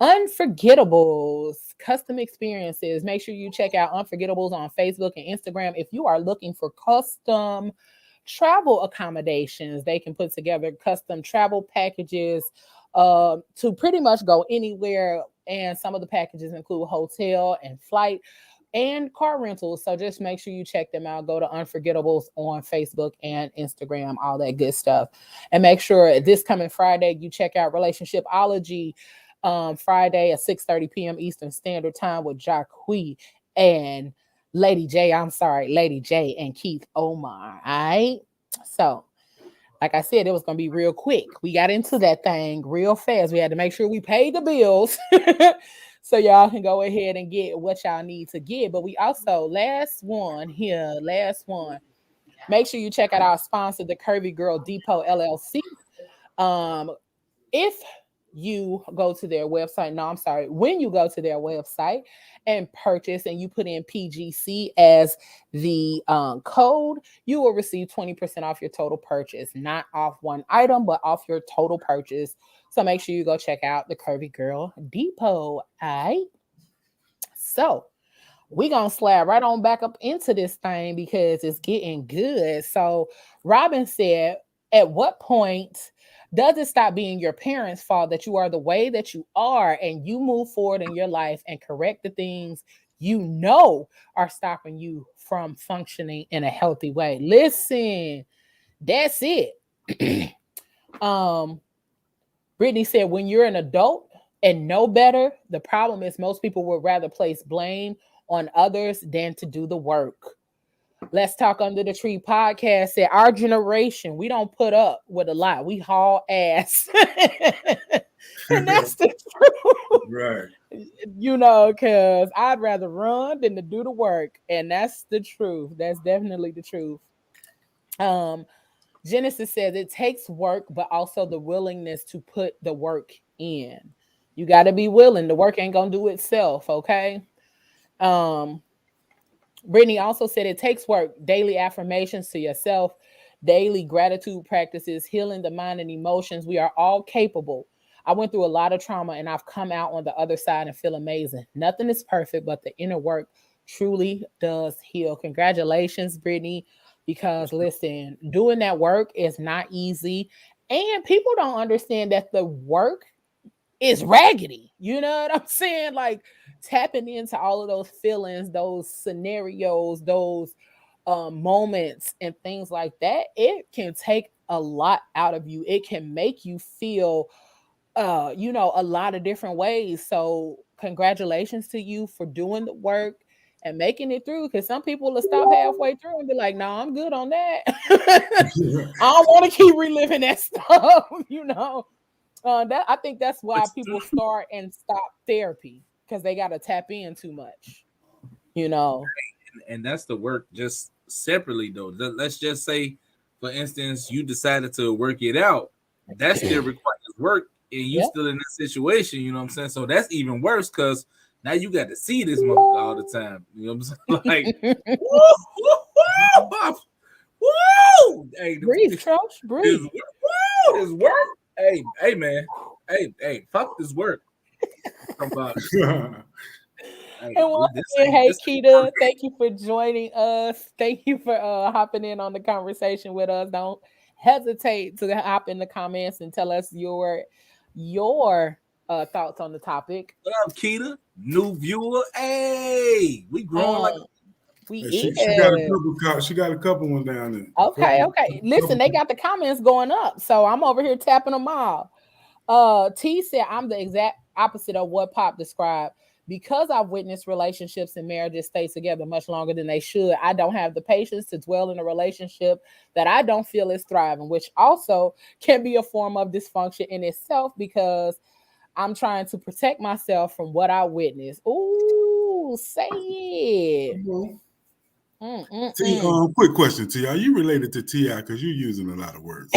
Unforgettables Custom Experiences. Make sure you check out Unforgettables on Facebook and Instagram if you are looking for custom travel accommodations. They can put together custom travel packages to pretty much go anywhere. And some of the packages include hotel and flight and car rentals. So just make sure you check them out. Go to Unforgettables on Facebook and Instagram, all that good stuff. And make sure this coming Friday, you check out Relationshipology Friday at 6:30 p.m. Eastern Standard Time with Jacque and Lady J and Keith Omar. All right. So, like I said, it was going to be real quick. We got into that thing real fast. We had to make sure we paid the bills. So y'all can go ahead and get what y'all need to get. But we also, last one. Make sure you check out our sponsor, the Curvy Girl Depot LLC. If you go to their website, when you go to their website and purchase and you put in PGC as the code, you will receive 20% off your total purchase, not off one item, but off your total purchase. So make sure you go check out the Curvy Girl Depot. All right. So we're going to slide right on back up into this thing because it's getting good. So Robin said, at what point does it stop being your parents' fault that you are the way that you are and you move forward in your life and correct the things you know are stopping you from functioning in a healthy way? Listen, that's it. Brittany said, when you're an adult and know better, the problem is most people would rather place blame on others than to do the work. Let's Talk Under the Tree podcast said, our generation, we don't put up with a lot. We haul ass. And that's the truth. Right. You know, because I'd rather run than to do the work. And that's the truth. That's definitely the truth. Genesis says it takes work, but also the willingness to put the work in. You got to be willing. The work ain't going to do itself, okay? Brittany also said it takes work, daily affirmations to yourself, daily gratitude practices, healing the mind and emotions. We are all capable. I went through a lot of trauma and I've come out on the other side and feel amazing. Nothing is perfect, but the inner work truly does heal. Congratulations, Brittany, because listen, doing that work is not easy. And people don't understand that the work is raggedy. You know what I'm saying? Like tapping into all of those feelings, those scenarios, those moments and things like that, it can take a lot out of you. It can make you feel, a lot of different ways. So congratulations to you for doing the work and making it through, because some people will stop halfway through and be like, no, I'm good on that. I don't want to keep reliving that stuff, I think that's why people start and stop therapy, because they got to tap in too much, And that's the work just separately, though. Let's just say, for instance, you decided to work it out. That still requires work, and you still in that situation, you know what I'm saying? So that's even worse, because now you got to see this motherfucker all the time. You know what I'm saying? Like, woo! Hey, breathe, Trosh, breathe. This work. Hey, man. Hey, fuck this work. Hey, Keita, thank you for joining us. Thank you for hopping in on the conversation with us. Don't hesitate to hop in the comments and tell us your thoughts on the topic. What up, Keita? New viewer. Hey, we growing she got a couple ones down there. Okay. Listen, they got the comments going up, so I'm over here tapping them all. T said, I'm the exact opposite of what Pop described. Because I've witnessed relationships and marriages stay together much longer than they should, I don't have the patience to dwell in a relationship that I don't feel is thriving, which also can be a form of dysfunction in itself, because I'm trying to protect myself from what I witnessed. Ooh, say it. T, quick question, T. Are you related to T.I.? Because you're using a lot of words.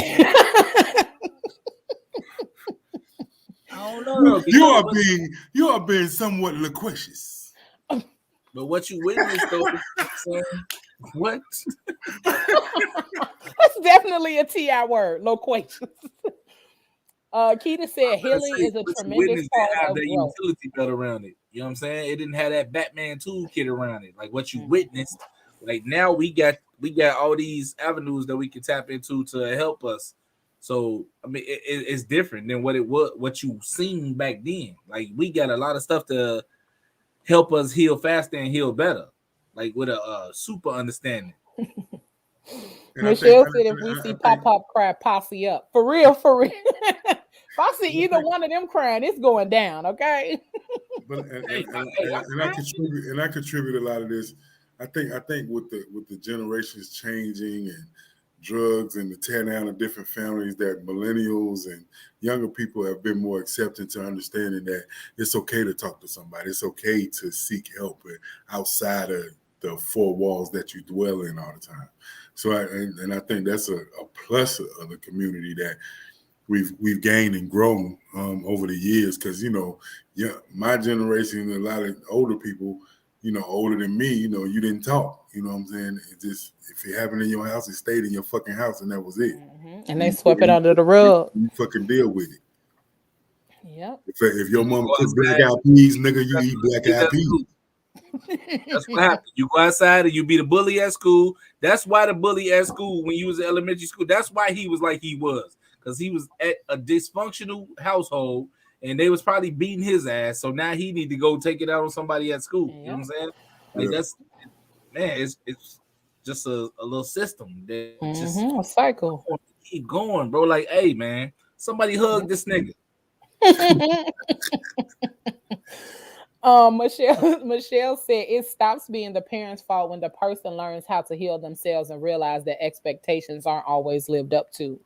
I don't know. You are being somewhat loquacious. But what you witnessed, though, what? That's definitely a T.I. word, loquacious. Keita said healing is a tremendous part of that growth. utility belt around it. You know what I'm saying? It didn't have that Batman toolkit around it. Like what you witnessed. Like now we got we got all these avenues that we can tap into to help us. So I mean, it's different than what you seen back then. Like we got a lot of stuff to help us heal faster and heal better, like with a super understanding. And Michelle said if we see Pop cry, posse up. For real, for real. If I see either one of them crying, it's going down, okay? But I contribute a lot of this. I think with the generations changing and drugs and the tear down of different families, that millennials and younger people have been more accepting to understanding that it's okay to talk to somebody. It's okay to seek help outside of the four walls that you dwell in all the time. So I think that's a plus of the community that we've gained and grown over the years, because my generation and a lot of older people, older than me, you didn't talk. You know what I'm saying? It just, if it happened in your house, it stayed in your fucking house, and that was it. Mm-hmm. And they swept it under the rug. You fucking deal with it. Yep. If your mama cook black-eyed peas, nigga, you eat black-eyed peas. That's what happened. You go outside and you be the bully at school. That's why the bully at school, when you was in elementary school, that's why he was like he was. Because he was at a dysfunctional household and they was probably beating his ass. So now he need to go take it out on somebody at school. You know what I'm saying? Like that's, man, it's just a little system that just a cycle. Keep going, bro. Like, hey, man, somebody hug this nigga. Michelle said it stops being the parents' fault when the person learns how to heal themselves and realize that expectations aren't always lived up to.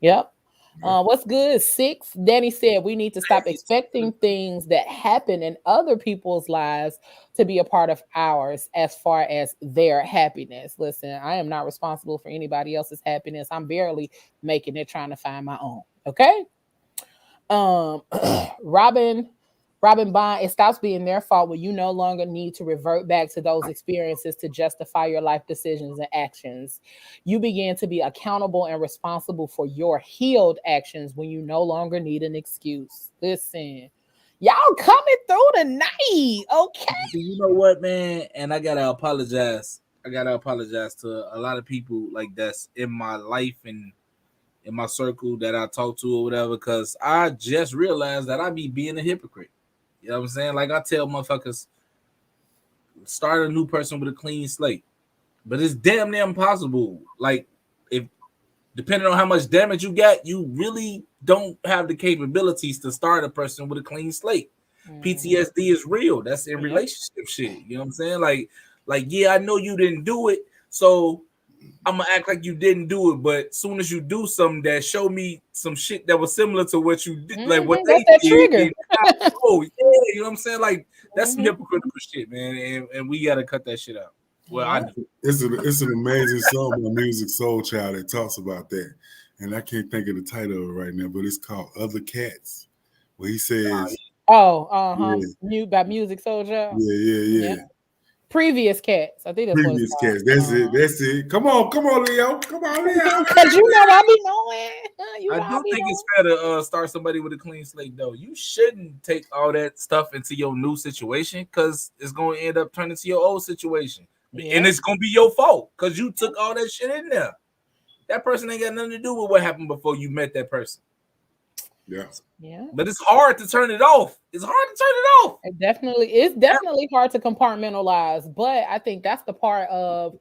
Yep. What's good? 6. Danny said we need to stop expecting things that happen in other people's lives to be a part of ours as far as their happiness. Listen, I am not responsible for anybody else's happiness. I'm barely making it, trying to find my own. Okay. Robin Bond, it stops being their fault when you no longer need to revert back to those experiences to justify your life decisions and actions. You begin to be accountable and responsible for your healed actions when you no longer need an excuse. Listen, y'all coming through tonight, okay? You know what, man? And I gotta apologize. To a lot of people like that's in my life and in my circle that I talk to or whatever, because I just realized that I be being a hypocrite. You know what I'm saying? Like I tell motherfuckers, start a new person with a clean slate. But it's damn near impossible. Like, if depending on how much damage you got, you really don't have the capabilities to start a person with a clean slate. PTSD is real. That's in relationship shit. You know what I'm saying? Like, yeah, I know you didn't do it, so I'm gonna act like you didn't do it, but as soon as you do something that show me some shit that was similar to what you did, like what they that did, trigger. Oh yeah, you know what I'm saying? Like that's some hypocritical shit, man, and we gotta cut that shit out. Well, it's an amazing song by Music Soul Child that talks about that, and I can't think of the title of it right now, but it's called "Other Cats," where he says, New by Music Soul Child. Yeah. Previous Cats. I think that's Previous Cats. That's it. Come on, Leo. Come on, Leo. Because you know I be knowing. I do think it's fair to start somebody with a clean slate, though. You shouldn't take all that stuff into your new situation because it's going to end up turning to your old situation. Yeah. And it's going to be your fault because you took all that shit in there. That person ain't got nothing to do with what happened before you met that person. Yeah. But it's hard to turn it off. It's definitely hard to compartmentalize. But I think that's the part of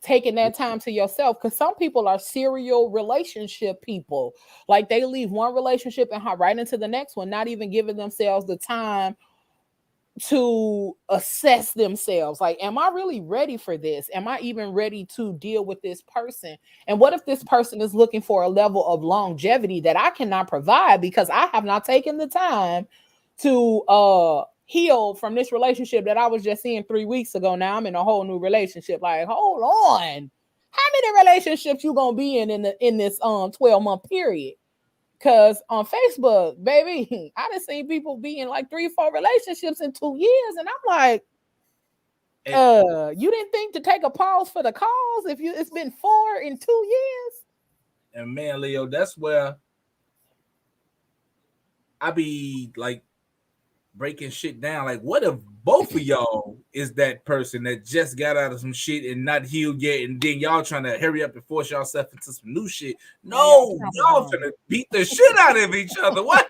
taking that time to yourself, because some people are serial relationship people. Like they leave one relationship and hop right into the next one, not even giving themselves the time to assess themselves. Like, am I really ready for this? Am I even ready to deal with this person? And what if this person is looking for a level of longevity that I cannot provide because I have not taken the time to heal from this relationship that I was just in 3 weeks ago? Now I'm in a whole new relationship. Like, hold on, how many relationships you gonna be in this 12-month period? Because on Facebook, baby, I done seen people be in like 3-4 relationships in 2 years, and I'm like, you didn't think to take a pause for the cause if it's been 4 in 2 years? And man, Leo, that's where I be like breaking shit down. Like, what if both of y'all is that person that just got out of some shit and not healed yet, and then y'all trying to hurry up and force yourself into some new shit. No, y'all finna beat the shit out of each other. What?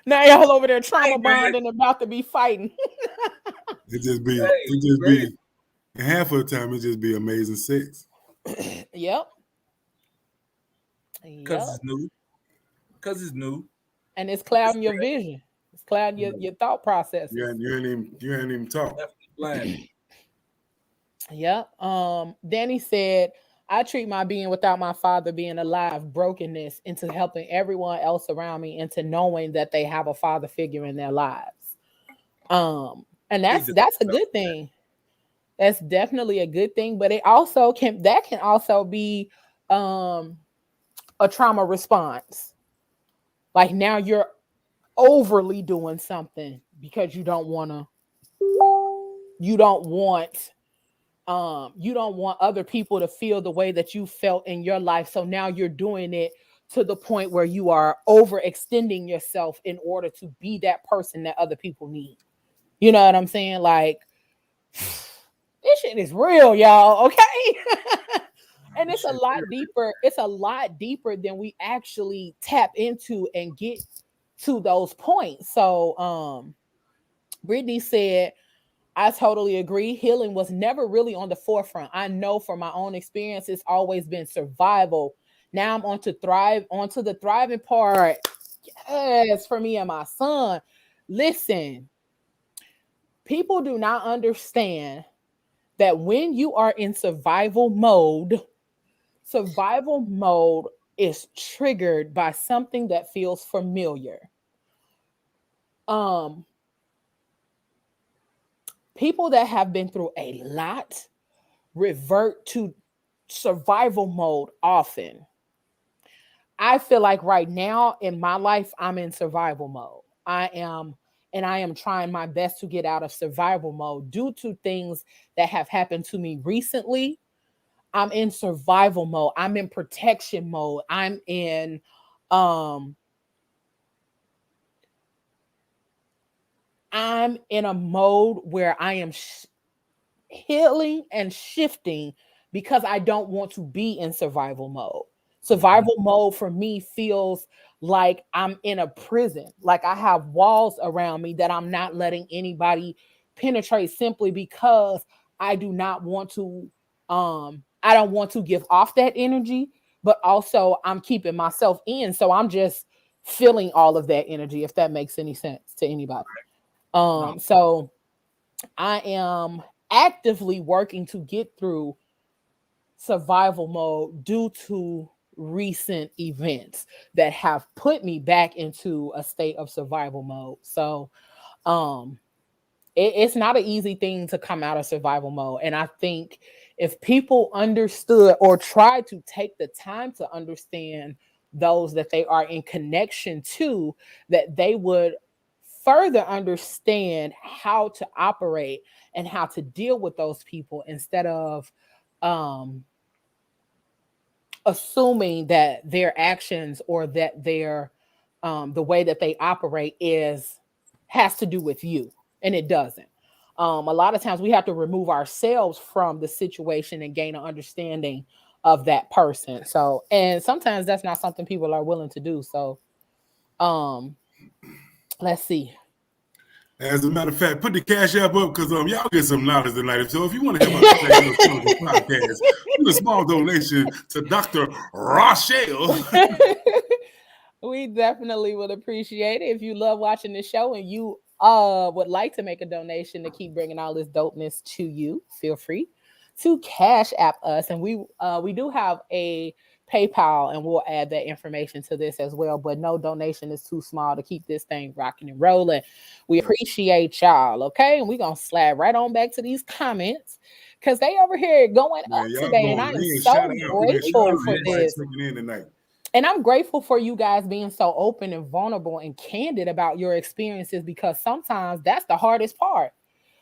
Now y'all over there trauma bonding and about to be fighting. It just be half of the time it just be amazing sex. Yep. Because it's new. Because it's new. And it's clouding your vision. It's clouding your thought process. You ain't even talk. Yep. Danny said, I treat my being without my father being alive, brokenness, into helping everyone else around me, into knowing that they have a father figure in their lives. And that's a good thing. That's definitely a good thing, but it also can also be a trauma response. Like now you're overly doing something because you don't want other people to feel the way that you felt in your life. So now you're doing it to the point where you are overextending yourself in order to be that person that other people need. You know what I'm saying? Like, this shit is real, y'all. Okay. And it's a lot deeper. It's a lot deeper than we actually tap into and get to those points. So, Brittany said, I totally agree. Healing was never really on the forefront. I know from my own experience, it's always been survival. Now I'm onto the thriving part. Yes, for me and my son. Listen, people do not understand that when you are in survival mode is triggered by something that feels familiar. People that have been through a lot revert to survival mode often. I feel like right now in my life, I'm in survival mode. I am trying my best to get out of survival mode due to things that have happened to me recently. I'm in survival mode. I'm in protection mode. I'm in a mode where I am healing and shifting because I don't want to be in survival mode. Survival mode for me feels like I'm in a prison, like I have walls around me that I'm not letting anybody penetrate simply because I do not want to I don't want to give off that energy, but also I'm keeping myself in, so I'm just feeling all of that energy, if that makes any sense to anybody. So I am actively working to get through survival mode due to recent events that have put me back into a state of survival mode. So it's not an easy thing to come out of survival mode. And I think if people understood or try to take the time to understand those that they are in connection to, that they would further understand how to operate and how to deal with those people instead of assuming that their actions or that their the way that they operate has to do with you, and it doesn't. A lot of times we have to remove ourselves from the situation and gain an understanding of that person. So, and sometimes that's not something people are willing to do. So, let's see. As a matter of fact, put the cash app up because y'all get some knowledge tonight. So if you want to help us the podcast, do a small donation to Dr. Rochelle. We definitely would appreciate it. If you love watching the show and you would like to make a donation to keep bringing all this dopeness to you, feel free to cash app us. And we do have a PayPal, and we'll add that information to this as well. But no donation is too small to keep this thing rocking and rolling. We appreciate y'all, okay? And we're going to slide right on back to these comments because they over here going up today. And I am so grateful for this. And I'm grateful for you guys being so open and vulnerable and candid about your experiences, because sometimes that's the hardest part.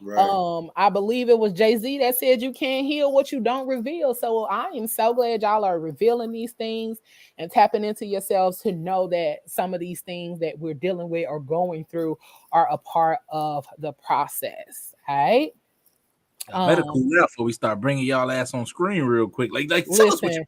Right. I believe it was Jay-Z that said you can't heal what you don't reveal. So I am so glad y'all are revealing these things and tapping into yourselves to know that some of these things that we're dealing with or going through are a part of the process. All right. I better cool out before we start bringing y'all ass on screen real quick. Like tell us what you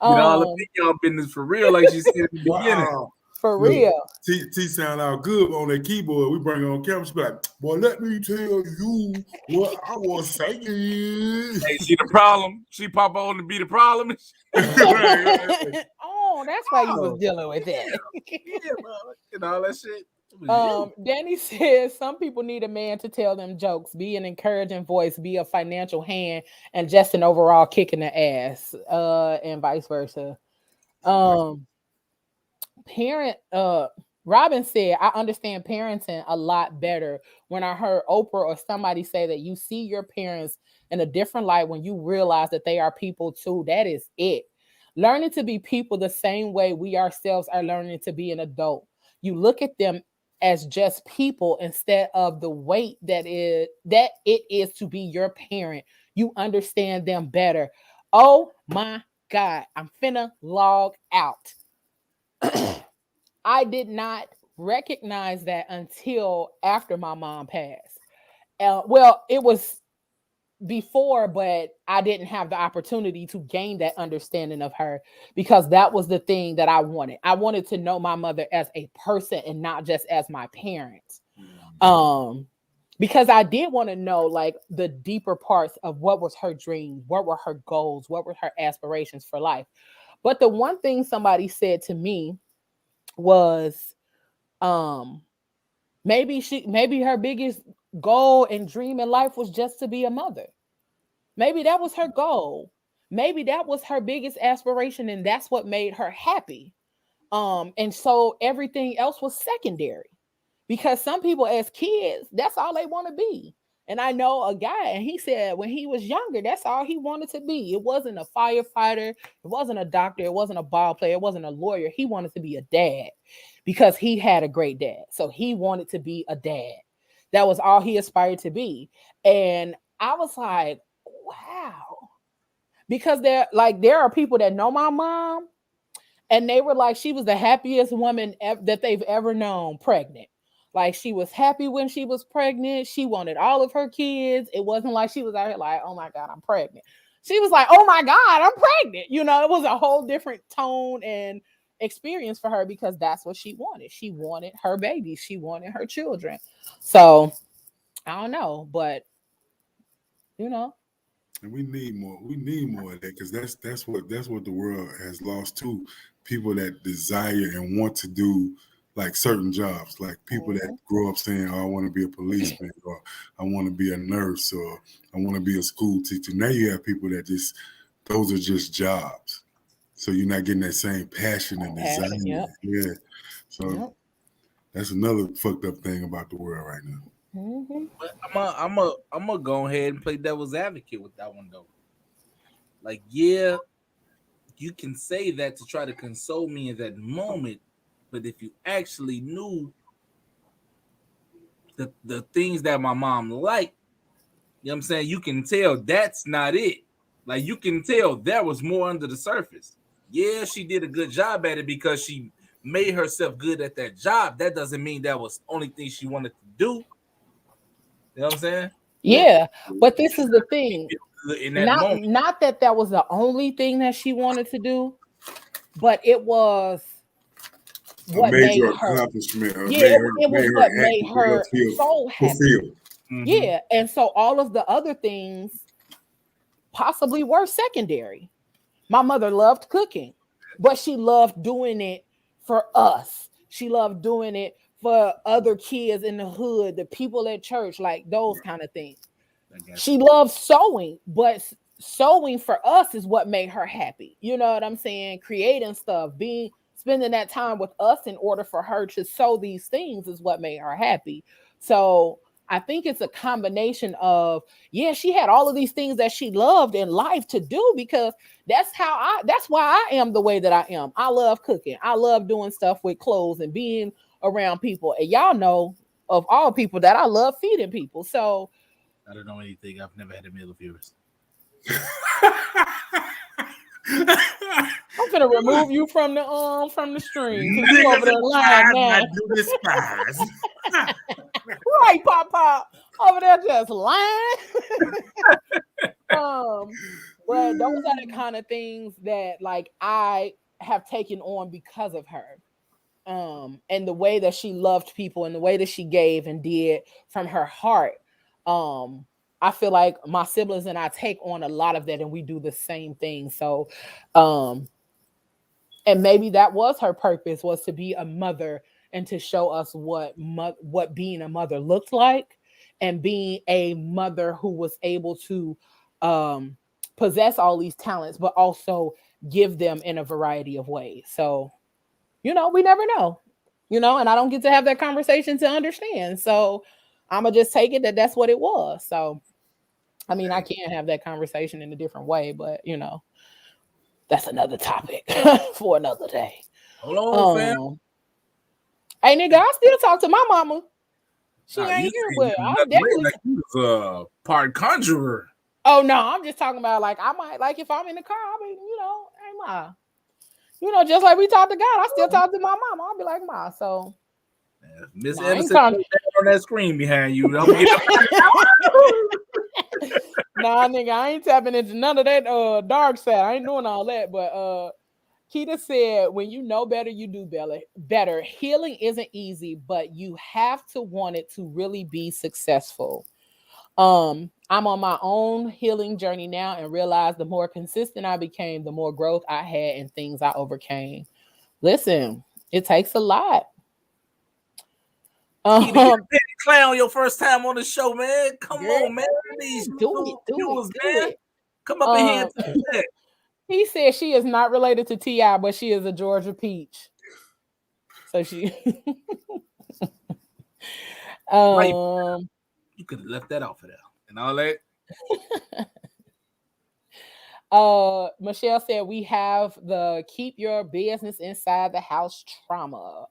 all up in y'all business for real, like she said in the beginning. For real. T sound out good on that keyboard. We bring her on camera. She be like, "Boy, let me tell you what I was saying." Hey, see the problem? She pop on to be the problem. Oh, that's why you was dealing with that. Yeah, and all that shit. Danny says some people need a man to tell them jokes, be an encouraging voice, be a financial hand, and just an overall kick in the ass, and vice versa. Robin said, I understand parenting a lot better when I heard Oprah or somebody say that you see your parents in a different light when you realize that they are people too. That is it. Learning to be people the same way we ourselves are learning to be an adult. You look at them as just people instead of the weight that it is to be your parent. You understand them better. Oh my God, I'm finna log out. I did not recognize that until after my mom passed. Well, it was before, but I didn't have the opportunity to gain that understanding of her because that was the thing that I wanted. I wanted to know my mother as a person and not just as my parent. Because I did want to know like the deeper parts of what was her dreams, what were her goals, what were her aspirations for life. But the one thing somebody said to me was maybe her biggest goal and dream in life was just to be a mother. Maybe that was her goal. Maybe that was her biggest aspiration, and that's what made her happy. And so everything else was secondary because some people as kids, that's all they want to be. And I know a guy, and he said when he was younger, that's all he wanted to be. It wasn't a firefighter, it wasn't a doctor, it wasn't a ball player, it wasn't a lawyer. He wanted to be a dad because he had a great dad. So he wanted to be a dad. That was all he aspired to be. And I was like, wow. Because there are people that know my mom, and they were like, she was the happiest woman that they've ever known pregnant. Like she was happy when she was pregnant. She wanted all of her kids. It wasn't like she was out here like, oh my God, I'm pregnant. She was like, oh my God, I'm pregnant. You know, it was a whole different tone and experience for her because that's what she wanted. She wanted her babies. She wanted her children. So I don't know, but you know. And we need more. We need more of that because that's what the world has lost too. People that desire and want to do like certain jobs, like people that grow up saying, "Oh, I want to be a policeman," or "I want to be a nurse," or "I want to be a school teacher." Now you have people that those are just jobs. So you're not getting that same passion and desire. Yep. Yeah. So that's another fucked up thing about the world right now. Mm-hmm. But I'm gonna go ahead and play devil's advocate with that one though. Like, yeah, you can say that to try to console me in that moment, but if you actually knew the things that my mom liked, you know what I'm saying, you can tell that's not it. Like you can tell there was more under the surface. Yeah, she did a good job at it because she made herself good at that job. That doesn't mean that was the only thing she wanted to do. You know what I'm saying? Yeah, but this is the thing. In that moment. Not that was the only thing that she wanted to do, but it was what made her accomplishment. It was what made her so happy. Mm-hmm. Yeah, and so all of the other things possibly were secondary. My mother loved cooking, but she loved doing it for us. She loved doing it for other kids in the hood, the people at church, like those kind of things. She loved sewing, but sewing for us is what made her happy. You know what I'm saying? Creating stuff, spending that time with us in order for her to sew these things is what made her happy. So I think it's a combination of, yeah, she had all of these things that she loved in life to do because that's why I am the way that I am. I love cooking. I love doing stuff with clothes and being around people. And y'all know of all people that I love feeding people. So I don't know anything. I've never had a meal of yours. I'm gonna remove you from the stream. You over there lying now. Right, Pop over there just lying. But those are the kind of things that like I have taken on because of her. And the way that she loved people and the way that she gave and did from her heart. I feel like my siblings and I take on a lot of that and we do the same thing. So and maybe that was her purpose, was to be a mother and to show us what being a mother looked like, and being a mother who was able to possess all these talents but also give them in a variety of ways. So we never know, and I don't get to have that conversation to understand. So I'm gonna just take it that that's what it was. So I mean, I can't have that conversation in a different way, but that's another topic for another day. Hold on, fam. Hey, nigga, I still talk to my mama. She Nah, ain't you here, saying but you I'm like definitely. you was a part conjurer. Oh no, I'm just talking about like I might like if I'm in the car, I'll be hey ma, just like we talk to God, I still talk to my mama. I'll be like ma. So Miss nah, Anderson on that screen behind you. Don't get Nah, nigga, I ain't tapping into none of that dark side. I ain't doing all that. But Keita said, when you know better, you do better. Healing isn't easy, but you have to want it to really be successful. I'm on my own healing journey now and realize the more consistent I became, the more growth I had and things I overcame. Listen, it takes a lot. Clown your first time on the show, man. Come Girl, on, man. These do it. Come up in here and that. He said she is not related to T.I., but she is a Georgia peach. So she you could have left that off of there and all that. Michelle said we have the keep your business inside the house trauma.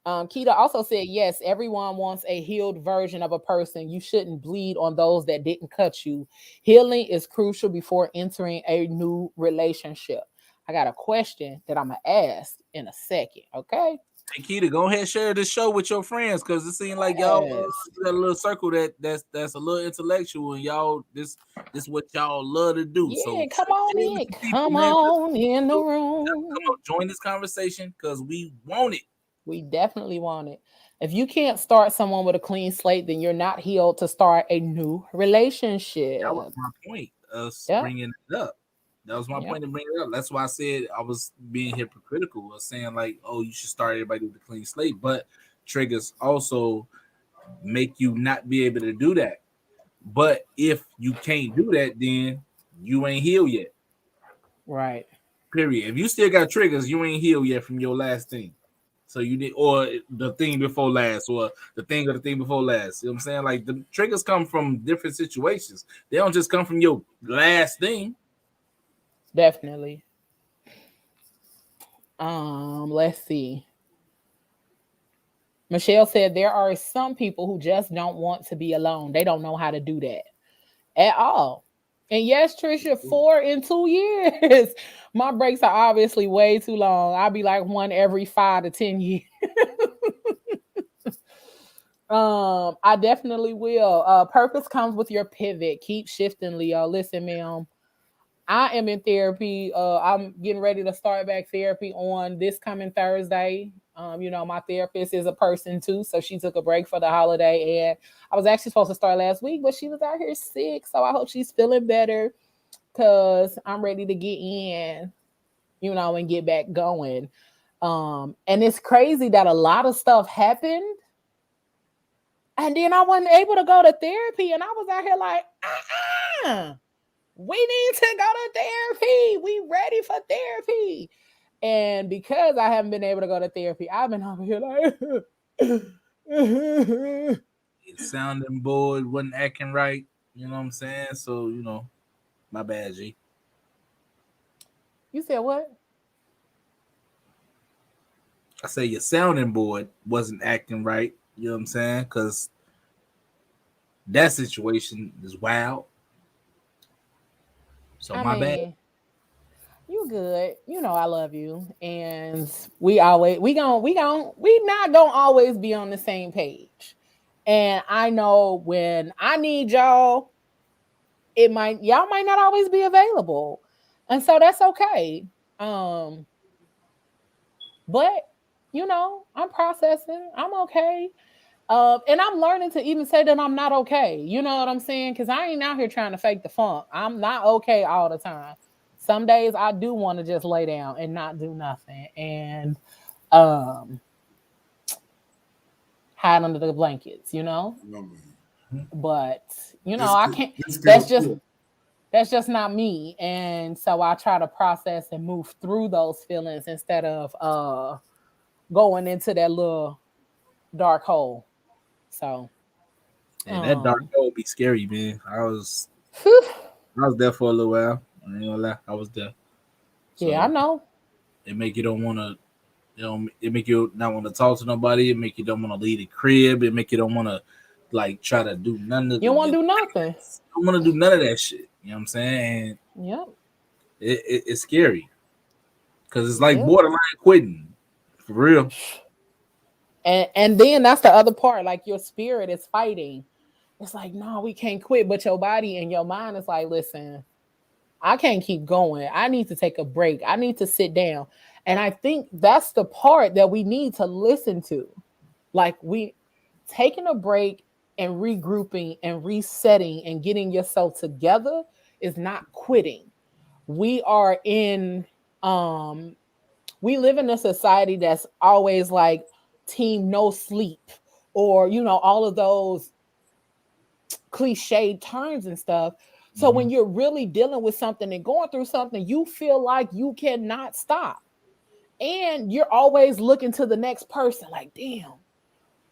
Keita also said, yes, everyone wants a healed version of a person. You shouldn't bleed on those that didn't cut you. Healing is crucial before entering a new relationship. I got a question that I'm going to ask in a second, okay? Hey, Keita, go ahead and share this show with your friends, because it seems like y'all got a little circle that's a little intellectual, and y'all this what y'all love to do. Yeah, so come on in. Come on in the room. Join this conversation because we want it. We definitely want it. If you can't start someone with a clean slate, then you're not healed to start a new relationship. That was my point of bringing it up. That was my point of bringing it up. That's why I said I was being hypocritical of saying like, oh, you should start everybody with a clean slate. But triggers also make you not be able to do that. But if you can't do that, then you ain't healed yet. Right. Period. If you still got triggers, you ain't healed yet from your last thing. So you did, or the thing before last, or the thing before last. You know what I'm saying? Like the triggers come from different situations. They don't just come from your last thing. Definitely. Let's see. Michelle said there are some people who just don't want to be alone. They don't know how to do that at all. And yes, Trisha, 4 in 2 years. My breaks are obviously way too long. I'll be like one every 5 to 10 years. I definitely will. Purpose comes with your pivot. Keep shifting, Leo. Listen, ma'am. I am in therapy. I'm getting ready to start back therapy on this coming Thursday. My therapist is a person too, so she took a break for the holiday, and I was actually supposed to start last week, but she was out here sick, so I hope she's feeling better because I'm ready to get in, and get back going. And it's crazy that a lot of stuff happened, and then I wasn't able to go to therapy, and I was out here like, we need to go to therapy. We ready for therapy. And because I haven't been able to go to therapy, I've been over here like It sounding bored, wasn't acting right. You know what I'm saying? So, my bad, G. You said what? I say your sounding board wasn't acting right. You know what I'm saying? Because that situation is wild. So my bad. You good. I love you. And we not gonna always be on the same page. And I know when I need y'all, y'all might not always be available. And so that's okay. Um, but I'm processing. I'm okay. And I'm learning to even say that I'm not okay. You know what I'm saying? Because I ain't out here trying to fake the funk. I'm not okay all the time. Some days I do want to just lay down and not do nothing and um hide under the blankets, No, man. But This I kid, can't. this That's kid, just that's just not me. And so I try to process and move through those feelings instead of going into that little dark hole. So And that dark um hole be scary, man. I was there for a little while. I ain't gonna lie, I was there. yeah, I So know. it make you don't want to, it make you not want to talk to nobody. It make you don't want to leave the crib. It make you don't want to like try to do none of You the. don't want You to do nothing. don't want to do none of that shit. You know what I'm saying? And Yep, it's scary because it's it like is. borderline quitting for real. And then that's the other part. Like your spirit is fighting. It's like, no, we can't quit. But your body and your mind is like, listen, I can't keep going. I need to take a break. I need to sit down. And I think that's the part that we need to listen to. Like we taking a break and regrouping and resetting and getting yourself together is not quitting. We are in we live in a society that's always like team no sleep or all of those cliched terms and stuff. So Mm-hmm. when you're really dealing with something and going through something, you feel like you cannot stop. And you're always looking to the next person like, damn,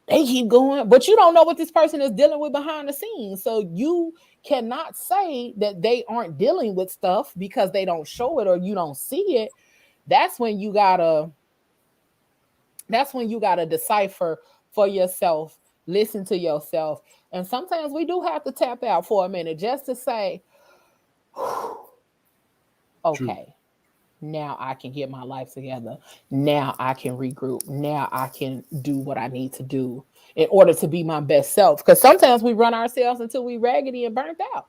they keep going, but you don't know what this person is dealing with behind the scenes. So you cannot say that they aren't dealing with stuff because they don't show it or you don't see it. That's when you gotta decipher for yourself, listen to yourself. And sometimes we do have to tap out for a minute just to say, True. okay, now I can get my life together. Now I can regroup. Now I can do what I need to do in order to be my best self. Because sometimes we run ourselves until we raggedy and burnt out,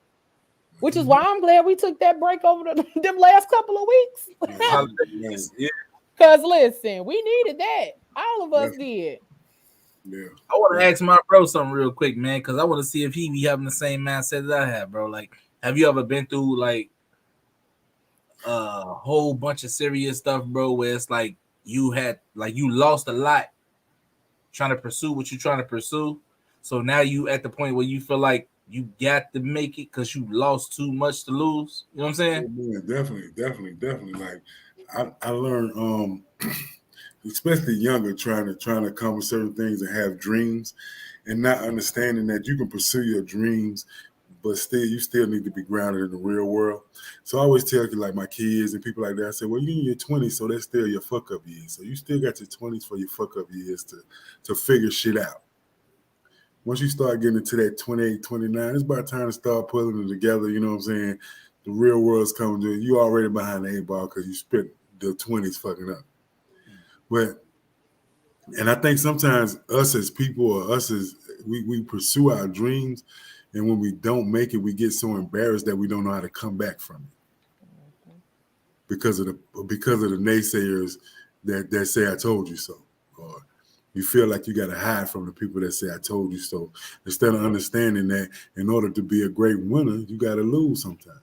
which is why I'm glad we took that break over them last couple of weeks. man, Yeah. Because listen, we needed that. All of us definitely. did. Yeah. I want to Yeah. ask my bro something real quick, man, because I want to see if he be having the same mindset that I have, bro. Like, have you ever been through like a whole bunch of serious stuff, bro, where it's like you lost a lot trying to pursue what you're trying to pursue. So now you at the point where you feel like you got to make it because you lost too much to lose. You know what I'm saying? Oh, man, definitely. Like I learned, especially younger, trying to accomplish certain things and have dreams, and not understanding that you can pursue your dreams, but you still need to be grounded in the real world. So I always tell you, like my kids and people like that, I say, well, you're in your 20s, so that's still your fuck up years. So you still got your 20s for your fuck up years to figure shit out. Once you start getting into that 28, 29, it's about time to start pulling it together. You know what I'm saying? The real world's coming to you. You already behind the 8 ball because you spent the 20s fucking up. And I think sometimes us as people or us as we pursue our dreams, and when we don't make it, we get so embarrassed that we don't know how to come back from it because of the naysayers that say I told you so, or you feel like you got to hide from the people that say I told you so, instead of understanding that in order to be a great winner, you got to lose sometimes.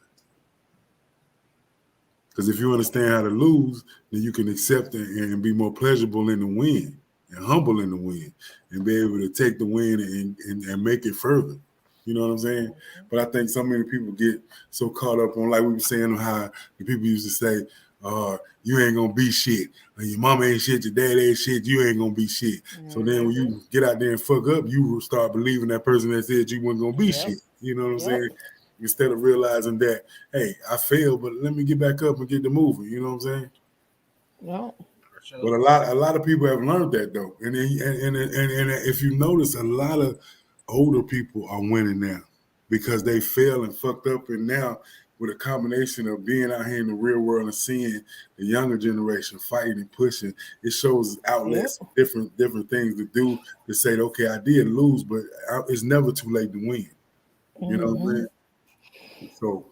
Because if you understand how to lose, then you can accept it and be more pleasurable in the win and humble in the win and be able to take the win and make it further. You know what I'm saying? But I think so many people get so caught up on, like we were saying, how the people used to say, you ain't going to be shit. When your mama ain't shit, your dad ain't shit, you ain't going to be shit. So then when you get out there and fuck up, you will start believing that person that said you weren't going to be Yep. shit. You know what I'm Yep. saying? Instead of realizing that, hey, I failed, but let me get back up and get the moving. You know what I'm saying? Yep. But a lot of people have learned that though, and if you notice, a lot of older people are winning now because they failed and fucked up, and now with a combination of being out here in the real world and seeing the younger generation fighting and pushing, it shows outlets, different things to do to say, okay, I did lose, but it's never too late to win. You know what I mean? So,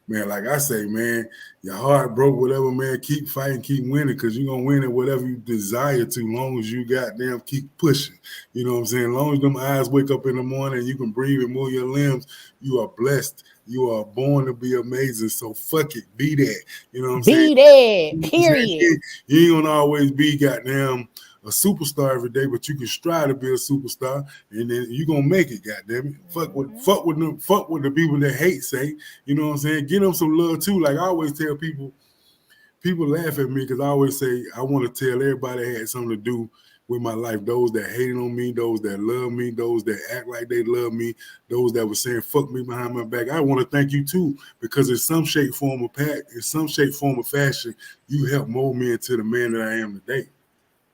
man, like I say, man, your heart broke, whatever, man, keep fighting, keep winning, because you're going to win at whatever you desire to, long as you goddamn keep pushing. You know what I'm saying? As long as them eyes wake up in the morning and you can breathe and move your limbs, you are blessed. You are born to be amazing. So fuck it. Be that. You know what I'm saying? Be that, period. You ain't going to always be goddamn a superstar every day, but you can strive to be a superstar, and then you're gonna make it, goddamn it. Fuck with the people that hate say, you know what I'm saying? Give them some love too. Like I always tell people laugh at me because I always say I want to tell everybody that had something to do with my life. Those that hated on me, those that love me, those that act like they love me, those that were saying fuck me behind my back. I want to thank you too, because in some shape, form, or fashion, you helped mold me into the man that I am today.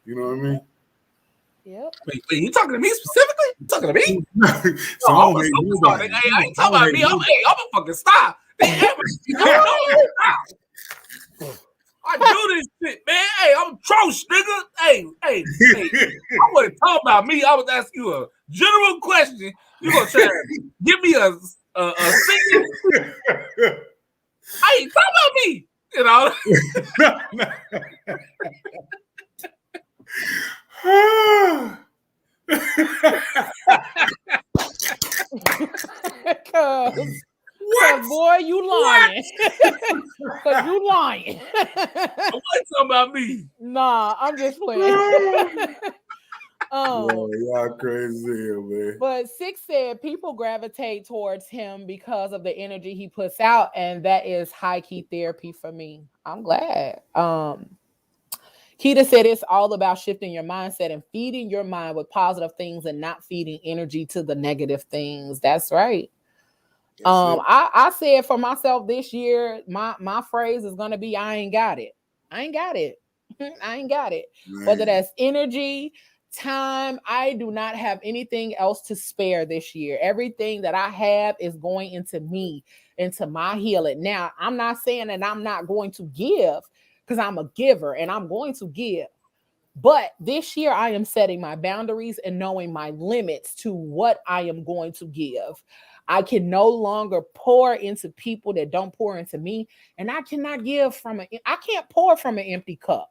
You know what I mean? Yep. Wait, you talking to me specifically? You talking to me? So I ain't talking about me. I'm a fucking star. I do this shit, man. Hey, I'm Trosh, nigga. Hey. I wasn't talking about me. I was asking you a general question. You gonna try to give me a single? I ain't talking about me. You know. Cause boy, you lying. Cause you lying. I wasn't talking about me. Nah, I'm just playing. Y'all crazy, man. But Six said people gravitate towards him because of the energy he puts out, and that is high key therapy for me. I'm glad. Keita said it's all about shifting your mindset and feeding your mind with positive things and not feeding energy to the negative things. That's right. I said for myself this year, my phrase is going to be, I ain't got it. I ain't got it. I ain't got it. Man. Whether that's energy, time, I do not have anything else to spare this year. Everything that I have is going into me, into my healing. Now, I'm not saying that I'm not going to give, because I'm a giver and I'm going to give. But this year I am setting my boundaries and knowing my limits to what I am going to give. I can no longer pour into people that don't pour into me. And I cannot I can't pour from an empty cup.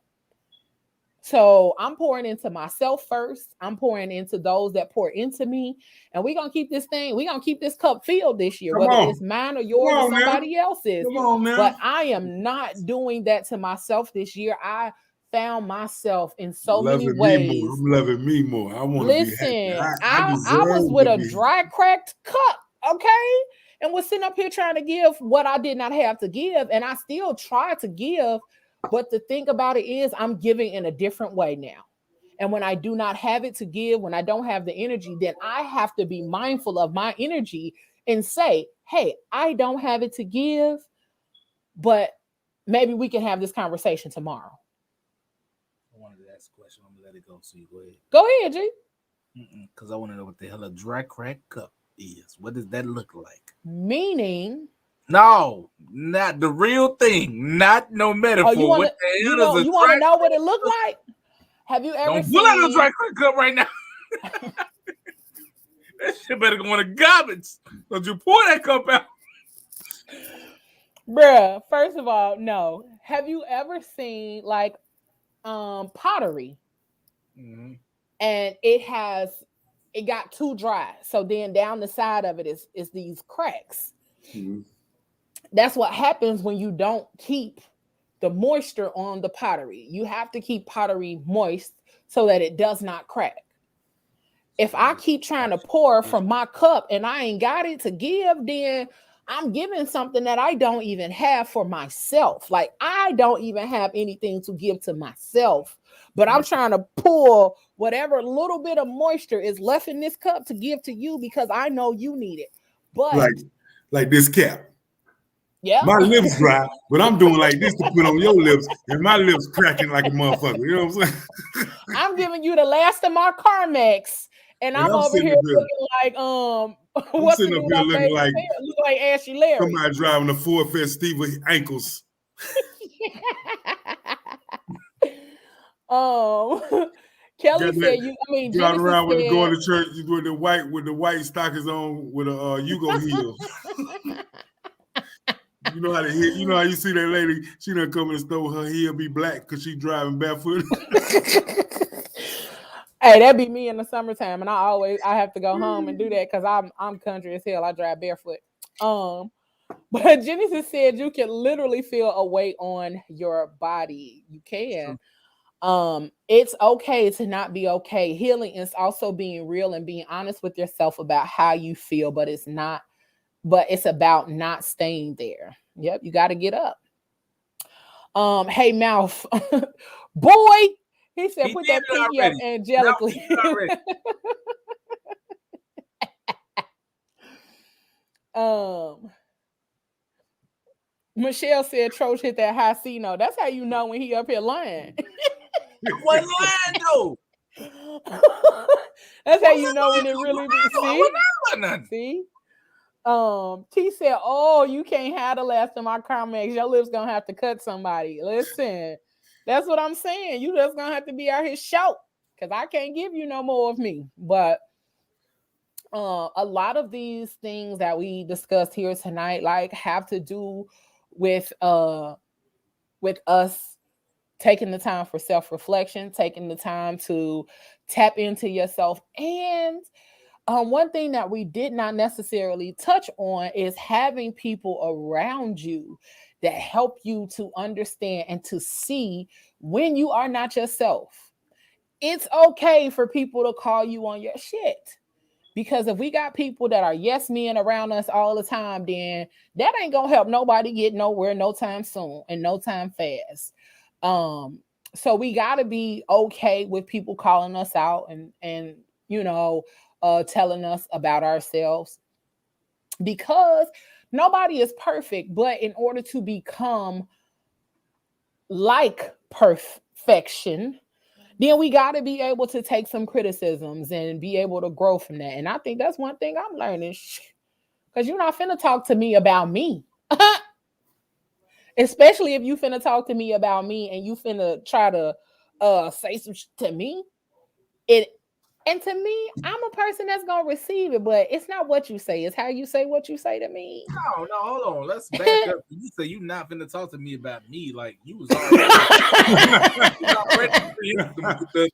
So I'm pouring into myself first. I'm pouring into those that pour into me. And we're going to keep this cup filled this year, whether it's mine or yours or somebody else's. But I am not doing that to myself this year. I found myself in so many ways. I'm loving me more. I want to be happy. I was with a dry, cracked cup, okay? And was sitting up here trying to give what I did not have to give. And I still try to give. But the thing about it is I'm giving in a different way now. And when I do not have it to give, when I don't have the energy, then I have to be mindful of my energy and say, hey, I don't have it to give, but maybe we can have this conversation tomorrow. I wanted to ask a question. I'm going to let it go. So you go ahead. Go ahead, G. Because I want to know what the hell a dry crack cup is. What does that look like? Meaning... No, not the real thing. Not no metaphor. You want to know what it looked like? Have you ever Don't pull out a dry crack cup right now. That shit better go in the garbage. Don't you pour that cup out? Bruh, first of all, no. Have you ever seen like pottery? Mm-hmm. And it got too dry. So then down the side of it is these cracks. Mm-hmm. That's what happens when you don't keep the moisture on the pottery. You have to keep pottery moist so that it does not crack. If I keep trying to pour from my cup and I ain't got it to give, then I'm giving something that I don't even have for myself. Like I don't even have anything to give to myself, but I'm trying to pull whatever little bit of moisture is left in this cup to give to you because I know you need it. But like this cap. Yeah, my lips dry, but I'm doing like this to put on your lips, and my lips cracking like a motherfucker. You know what I'm saying? I'm giving you the last of my Carmex, and I'm over here looking like I'm sitting up here looking like look like Ashy Larry. Somebody driving a Ford Festiva ankles. Kelly said driving around Genesis going to church with the white stockings on with a Yugo heel. You know how to hit. You know how you see that lady? She done come in the store. Her heel be black because she driving barefoot. Hey, that be me in the summertime, and I have to go home and do that because I'm country as hell. I drive barefoot. But Genesis said you can literally feel a weight on your body. You can. It's okay to not be okay. Healing is also being real and being honest with yourself about how you feel, but it's about not staying there. Yep, you got to get up. Hey, Mouth. Boy, he said, put that pinky up angelically. Michelle said Troach hit that high C note. That's how you know when he up here lying. What lying though? That's how you know when it really be. See? T said, "Oh, you can't have the last of my comments. Your lips gonna have to cut somebody." Listen, that's what I'm saying. You just gonna have to be out here shout because I can't give you no more of me. But a lot of these things that we discussed here tonight, like, have to do with us taking the time for self-reflection, taking the time to tap into yourself. And one thing that we did not necessarily touch on is having people around you that help you to understand and to see when you are not yourself. It's okay for people to call you on your shit. Because if we got people that are yes men around us all the time, then that ain't gonna help nobody get nowhere no time soon and no time fast. So we gotta be okay with people calling us out and telling us about ourselves, because nobody is perfect. But in order to become like perfection, then we got to be able to take some criticisms and be able to grow from that. And I think that's one thing I'm learning, because you're not finna talk to me about me. Especially if you finna talk to me about me and you finna try to say some shit to me. And to me, I'm a person that's gonna receive it, but it's not what you say, it's how you say what you say to me. No, hold on. Let's back up. You say you not finna talk to me about me, like you was already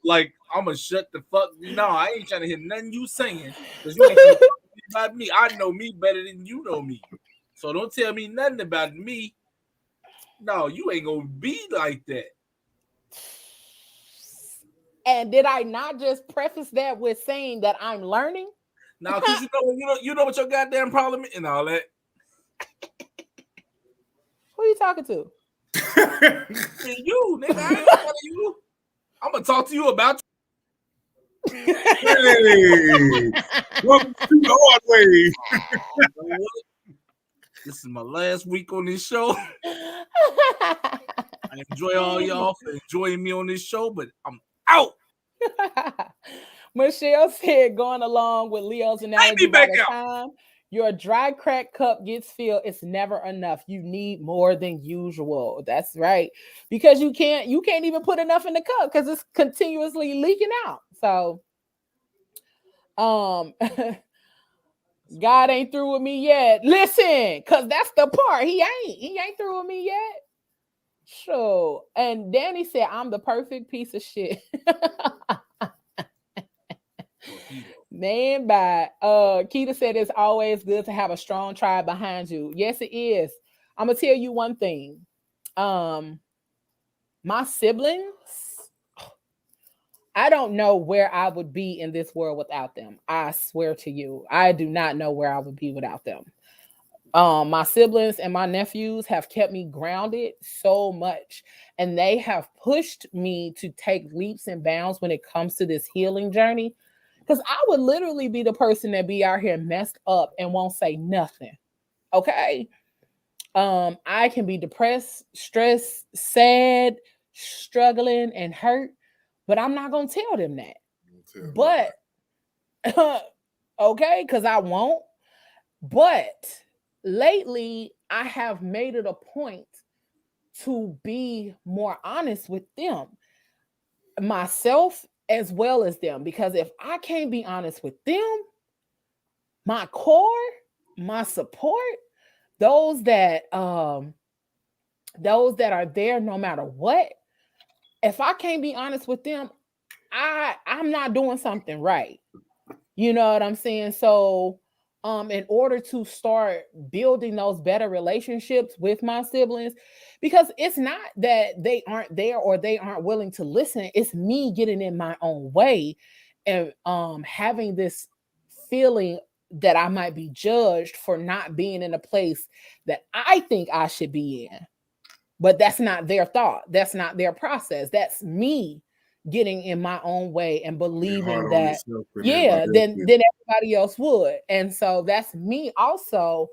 like I'm gonna shut the fuck. No, I ain't trying to hear nothing you saying because you ain't finna talk to me about me. I know me better than you know me, so don't tell me nothing about me. No, you ain't gonna be like that. And did I not just preface that with saying that I'm learning? Now, because you know what your goddamn problem is and all that. Who are you talking to? You, nigga. I ain't talking to you. I'm gonna talk to you about. Hey, welcome to the hard way. This is my last week on this show. I enjoy all y'all for enjoying me on this show, but I'm out. Michelle said, going along with Leo's analogy, by the time your dry crack cup gets filled, it's never enough. You need more than usual. That's right. Because you can't even put enough in the cup because it's continuously leaking out. So God ain't through with me yet. Listen, because that's the part. He ain't through with me yet. Sure. And Danny said, I'm the perfect piece of shit. Man, bye. Keita said it's always good to have a strong tribe behind you. Yes, it is. I'm gonna tell you one thing. My siblings, I don't know where I would be in this world without them. I swear to you, I do not know where I would be without them. My siblings and my nephews have kept me grounded so much, and they have pushed me to take leaps and bounds when it comes to this healing journey. Because I would literally be the person that be out here messed up and won't say nothing. Okay. I can be depressed, stressed, sad, struggling, and hurt, but I'm not gonna tell them that. But okay, because I won't. But lately I have made it a point to be more honest with them, myself as well as them, because if I can't be honest with them, my core, my support, those that are there no matter what, if I can't be honest with them, I'm not doing something right. You know what I'm saying? So in order to start building those better relationships with my siblings, because it's not that they aren't there or they aren't willing to listen, it's me getting in my own way and having this feeling that I might be judged for not being in a place that I think I should be in. But that's not their thought. That's not their process. That's me getting in my own way and Be believing hard on that, yourself and yeah, everybody else. then everybody else would. And so that's me also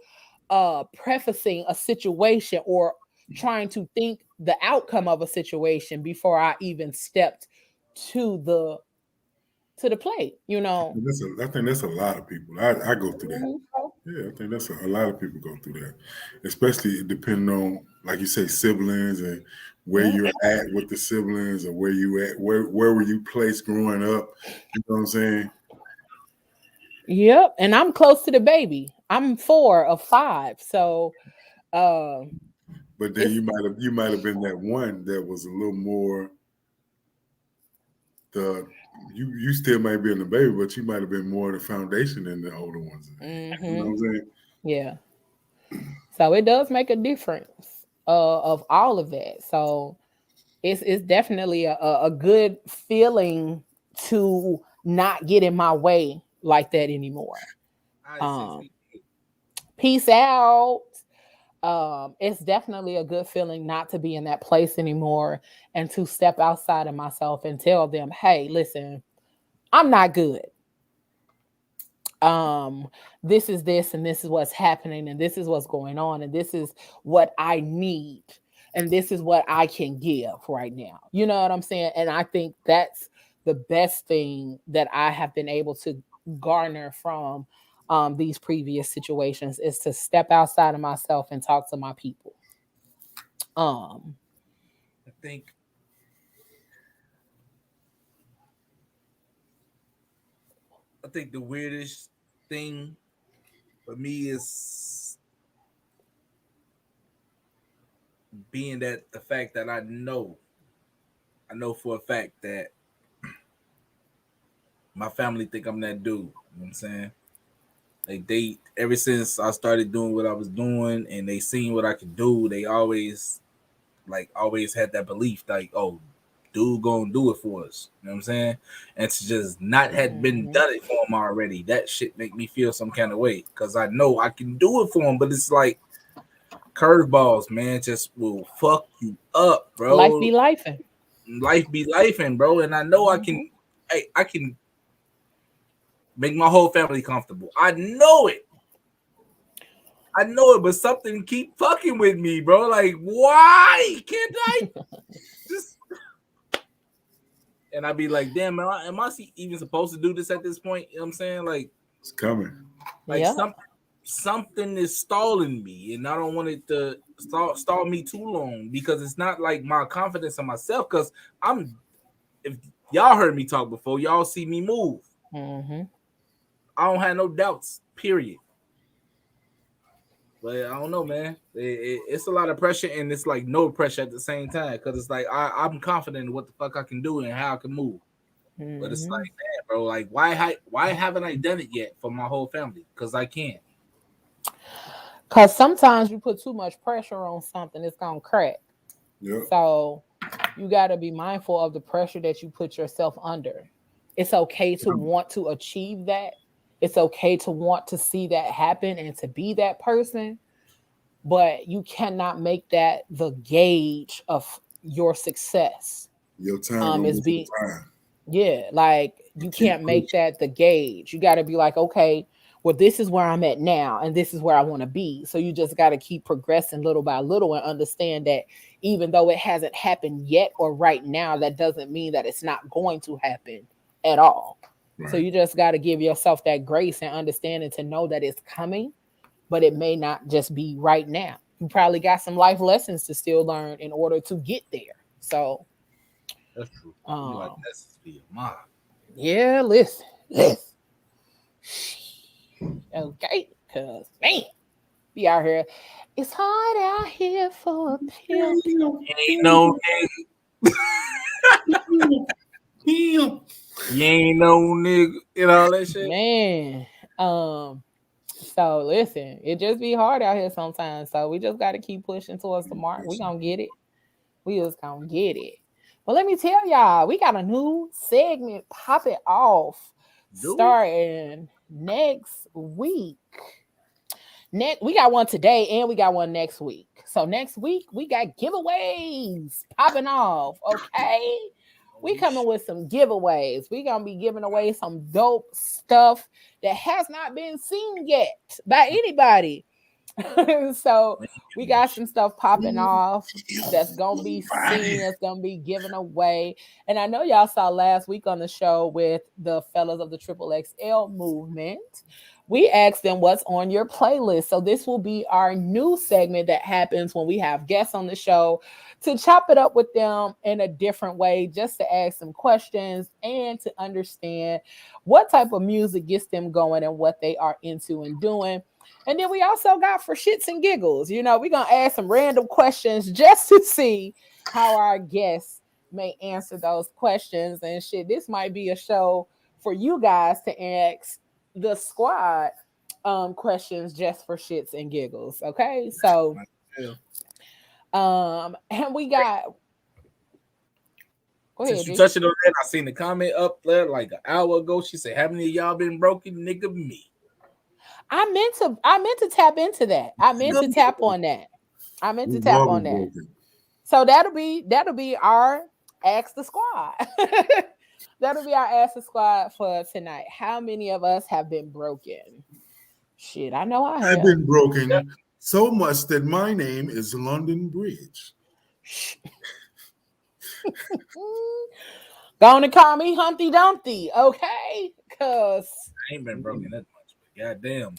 prefacing a situation or trying to think the outcome of a situation before I even stepped to the plate, you know. I think that's a lot of people. I go through that. Mhm. Yeah, I think that's a lot of people go through that, especially depending on, like you say, siblings and where Yeah. you're at with the siblings or where you at, where were you placed growing up? You know what I'm saying? Yep. And I'm close to the baby. I'm 4 of 5. So uh But then it's you might have been that one that was a little more the you still might be in the baby, but you might have been more the foundation than the older ones. You know what mhm. I'm saying? Yeah. So it does make a difference of all of that. So it's definitely a good feeling to not get in my way like that anymore. All right, Um, 60. Peace out. It's definitely a good feeling not to be in that place anymore and to step outside of myself and tell them, hey, listen, I'm not good. um this is this and this is what's happening and this is what's going on and this is what I need and this is what I can give right now. You know what I'm saying? And I think that's the best thing that I have been able to garner from these previous situations is to step outside of myself and talk to my people. um I think I think the weirdest thing for me is being that the fact that I know for a fact that my family think I'm that dude. You know what I'm saying? Like they ever since I started doing what I was doing and they seen what I could do, they always had that belief like, oh, dude gonna do it for us. You know what I'm saying? And to just not had been mhm. done it for him already, that shit make me feel some kind of way. Cause I know I can do it for him, but it's like curveballs, man, just will fuck you up, Life bro. be lifing. Life be life, and bro, and I know I can. Mhm. I can make my whole family comfortable. I know it. I know it, but something keep fucking with me, bro. Like, why can't I just? And I'd be like, damn, am I even supposed to do this at this point? You know what I'm saying? It's coming. Like Yeah. something is stalling me, and I don't want it to stall me too long because it's not like my confidence in myself. Because if y'all heard me talk before, y'all see me move. Mhm. I don't have no doubts. Period. But I don't know, man. It's a lot of pressure, and it's like no pressure at the same time because it's like I'm confident in what the fuck I can do and how I can move. But it's Mhm. like, man, bro, like why haven't I done it yet for my whole family? Because I can't. Cause sometimes you put too much pressure on something, it's gonna crack. Yep. So you gotta be mindful of the pressure that you put yourself under. It's okay to want to achieve that. It's okay to want to see that happen and to be that person, but you cannot make that the gauge of your success. Your time gonna Is be being, your time. yeah, like You you keep can't make pushing. that the gauge. You got to be like, okay, well, this is where I'm at now, and this is where I want to be. So you just got to keep progressing little by little and understand that even though it hasn't happened yet or right now, that doesn't mean that it's not going to happen at all. So Right. you just got to give yourself that grace and understanding to know that it's coming but it may not just be right now. You probably got some life lessons to still learn in order to get there. So, That's true. You like that's for your mom. yeah, listen. Okay, cause man, be out here. It's hard out here for a pimp. Ain't no nigga. You ain't no nigga. You know all that shit. Man. So listen, it just be hard out here sometimes. So we just gotta keep pushing towards the mark. We gonna get it. We just gonna get it. But let me tell y'all, we got a new segment popping off starting next week. We got one today and we got one next week. So next week we got giveaways popping off. Okay. We coming with some giveaways. We gonna be giving away some dope stuff that has not been seen yet by anybody. So we got some stuff popping off that's gonna be seen, that's gonna be given away. And I know y'all saw last week on the show with the fellas of the Triple XL movement. We asked them what's on your playlist. So this will be our new segment that happens when we have guests on the show to chop it up with them in a different way, just to ask some questions and to understand what type of music gets them going and what they are into and doing. And then we also got for shits and giggles, we're going to ask some random questions just to see how our guests may answer those questions and shit. This might be a show for you guys to ask the squad questions just for shits and giggles. Okay. So, and we got, go ahead. Since you touched it on that, I seen the comment up there like an hour ago. She said, "How many of y'all been broken, nigga? Me." I meant to tap into that. I meant to tap on that. So that'll be our Ask the Squad. That'll be our Ask the Squad for tonight. How many of us have been broken? Shit, I know I have. I've been broken so much that my name is London Bridge. Gonna call me Humpty Dumpty, okay? Cause I ain't been broken that much, but goddamn,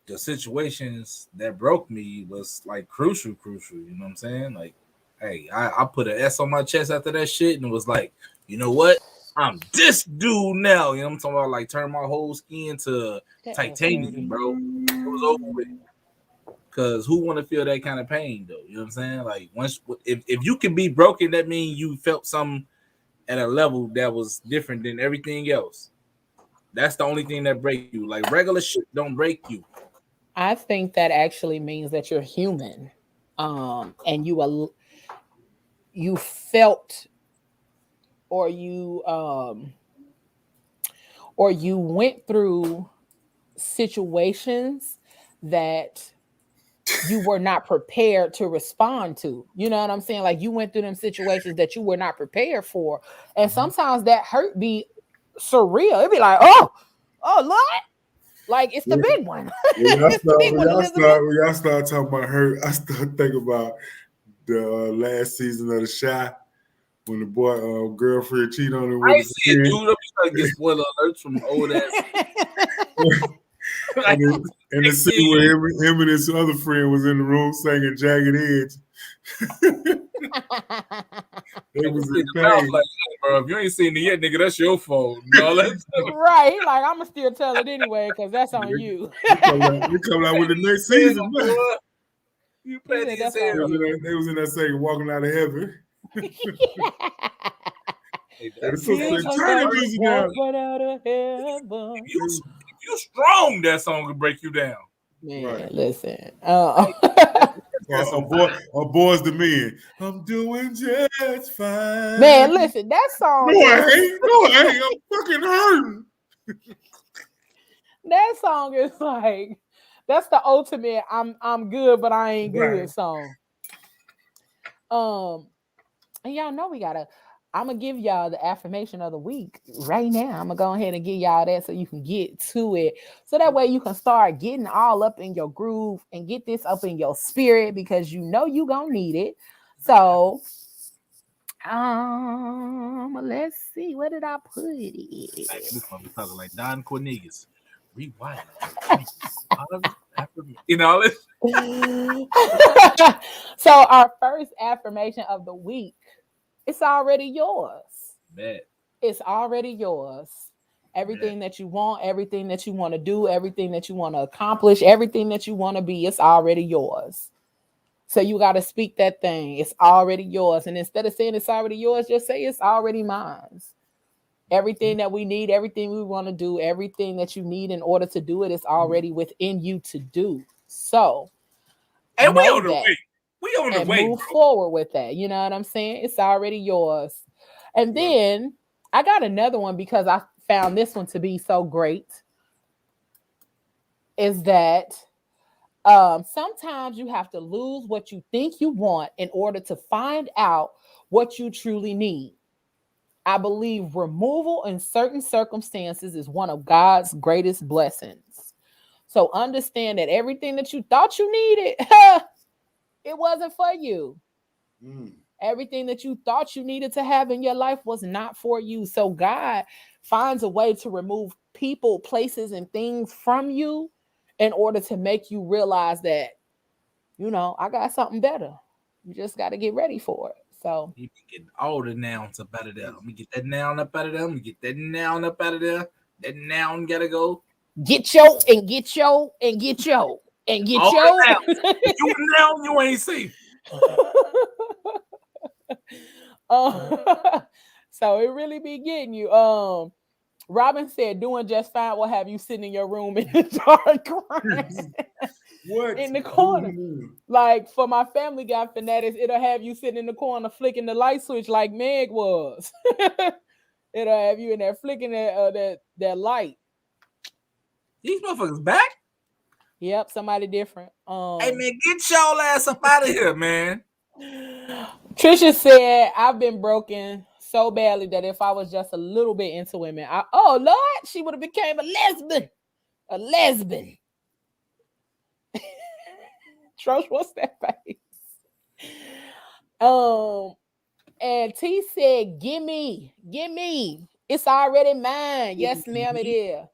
the situations that broke me was like crucial. You know what I'm saying? Like, hey, I put an S on my chest after that shit, and it was like, you know what? I'm this dude now. You know what I'm talking about? Like, turn my whole skin to titanium, bro. It was over with. Because who want to feel that kind of pain, though? You know what I'm saying? Like, if you can be broken, that means you felt something at a level that was different than everything else. That's the only thing that breaks you. Like, regular shit don't break you. I think that actually means that you're human, and you felt, or you went through situations that you were not prepared to respond to. You know what I'm saying? Like, you went through them situations that you were not prepared for. And sometimes that hurt be surreal. It'd be like, oh, Lord. Like, it's the big one. When y'all start talking about hurt, I start thinking about the last season of The Shy when the boy girlfriend cheated on him with his friend. Dude, I'm trying to get spoiler alerts from old ass. And the scene where him and his other friend was in the room singing Jagged Edge. They was in pain. Like, bro, if you ain't seen it yet, nigga, that's your fault. No, right. Like, I'm going to still tell it anyway because that's on you. You come out with the next season. You played this. They was in that segment walking out of heaven. If you strong, that song will break you down. Man, right. Listen. A boys to men. I'm doing just fine. Man, listen, that song. No, I ain't. I'm fucking hurting. That song is like, that's the ultimate I'm good, but I ain't good song. And y'all know I'm gonna give y'all the affirmation of the week right now. I'm gonna go ahead and give y'all that so you can get to it. So that way you can start getting all up in your groove and get this up in your spirit because you know you gonna need it. So let's see, where did I put it? This one talking like Don Cornelius. Rewire. You know. So our first affirmation of the week, it's already yours. Bet. It's already yours. Everything that you want, everything that you want to do, everything that you want to accomplish, everything that you want to be, it's already yours. So you got to speak that thing. It's already yours. And instead of saying it's already yours, just say it's already mine. Everything that we need, everything we want to do, everything that you need in order to do it is already within you to do. So, and we know on the that way. We on the and way, move bro. forward with that. You know what I'm saying? It's already yours. And then I got another one because I found this one to be so great. Is that sometimes you have to lose what you think you want in order to find out what you truly need. I believe removal in certain circumstances is one of God's greatest blessings. So understand that everything that you thought you needed, it wasn't for you. Everything that you thought you needed to have in your life was not for you. So God finds a way to remove people, places, and things from you in order to make you realize that, I got something better. You just got to get ready for it. So you can get all the nouns up out of there. Let me get that noun up out of there. Let me get that noun up out of there. That noun gotta go. Get yo and get yo and get yo and get all yo. If you a noun, you ain't safe. So it really be getting you. Robin said, "Doing just fine. Will have you sitting in your room in the dark, crying What in the corner. Like for my Family Guy fanatics, it'll have you sitting in the corner flicking the light switch like Meg was. It'll have you in there flicking that light. These motherfuckers back. Yep, somebody different. Hey man, get y'all ass up out of here, man." Trisha said, "I've been broken so badly that if I was just a little bit into women, oh Lord, she would have became a lesbian. A lesbian." Trosh, what's that face? And T said, gimme. It's already mine. Yes, ma'am, it is.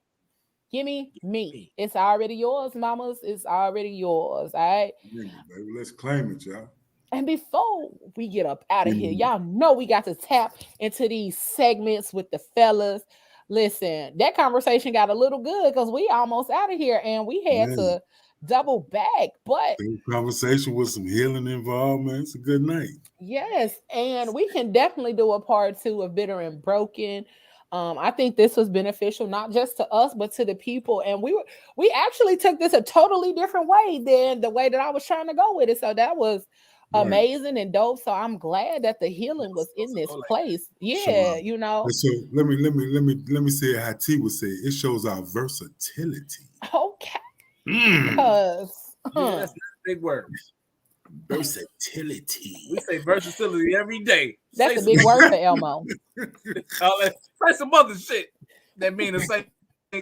Gimme me. It's already yours, mamas. It's already yours. All right. Baby, let's claim it, y'all. And before we get up out of here, y'all know we got to tap into these segments with the fellas. Listen, that conversation got a little good because we almost out of here and we had to double back. But conversation with some healing involved, man. It's a good night. Yes, and we can definitely do a part 2 of Bitter and Broken. I think this was beneficial not just to us but to the people, and we actually took this a totally different way than the way that I was trying to go with it. So that was amazing and dope. So I'm glad that the healing was in this place. Yeah, So let me say how T would say it shows our versatility. Okay. Because that's not a big word. Versatility. We say versatility every day. That's a big word for Elmo. Say some other shit that mean the same thing.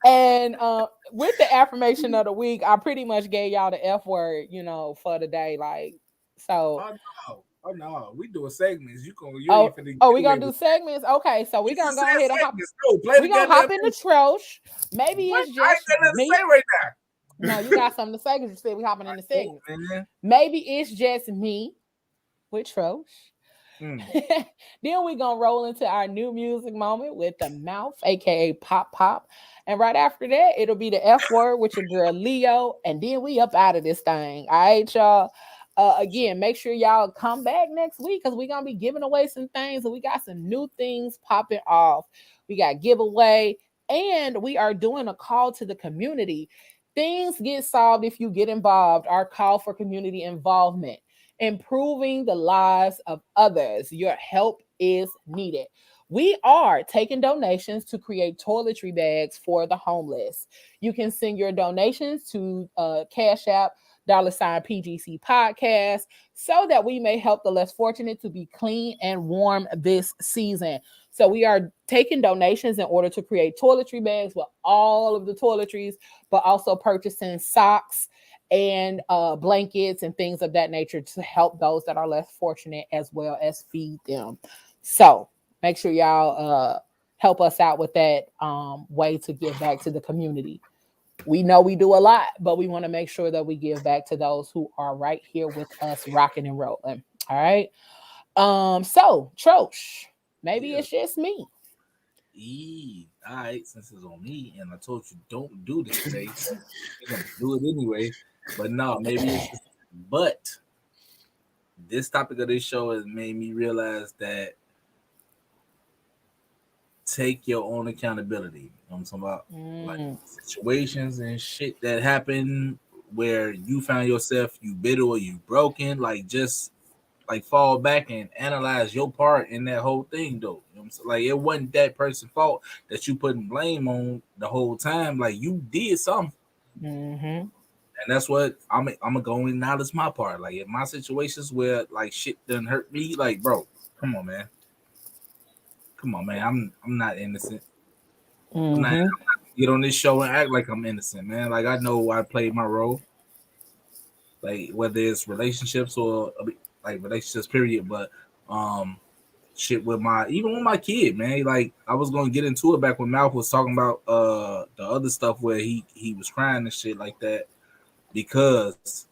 And with the affirmation of the week, I pretty much gave y'all the F word, for the day. Like, so. Oh no, we doing segments. We gonna do segments. Okay, so we gonna go ahead and hop. We gonna hop in the Trosh. Maybe it's just me right now. No, you got something to say because you said we hopping in the segment. Maybe it's just me with Trosh. Then we gonna roll into our new music moment with the mouth, aka Pop. And right after that, it'll be the F word with your girl Leo. And then we up out of this thing. All right, y'all. Again, make sure y'all come back next week because we're gonna be giving away some things, and we got some new things popping off. We got giveaway, and we are doing a call to the community. Things get solved if you get involved. Our call for community involvement, improving the lives of others. Your help is needed. We are taking donations to create toiletry bags for the homeless. You can send your donations to Cash App $PGC podcast so that we may help the less fortunate to be clean and warm this season. So we are taking donations in order to create toiletry bags with all of the toiletries, but also purchasing socks and blankets and things of that nature to help those that are less fortunate as well as feed them. So make sure y'all help us out with that way to give back to the community. We know we do a lot, but we want to make sure that we give back to those who are right here with us, rocking and rolling. All right. So Trosh, maybe it's just me. All right, since it's on me, and I told you don't do this today, so you're gonna do it anyway. But no, maybe it's just, but this topic of this show has made me realize that take your own accountability. You know what I'm talking about? Like situations and shit that happen where you found yourself you bitter or you broken, like just like fall back and analyze your part in that whole thing though. You know what I'm saying? Like it wasn't that person's fault that you putting blame on the whole time. Like you did something. And that's what I'm gonna go and acknowledge my part. Like in my situations where like shit done hurt me, like bro, come on man. I'm not innocent. I'm not get on this show and act like I'm innocent, man. Like I know I played my role. Like whether it's relationships or like relationships period, but shit with even with my kid, man. Like I was gonna get into it back when Malcolm was talking about the other stuff where he was crying and shit like that because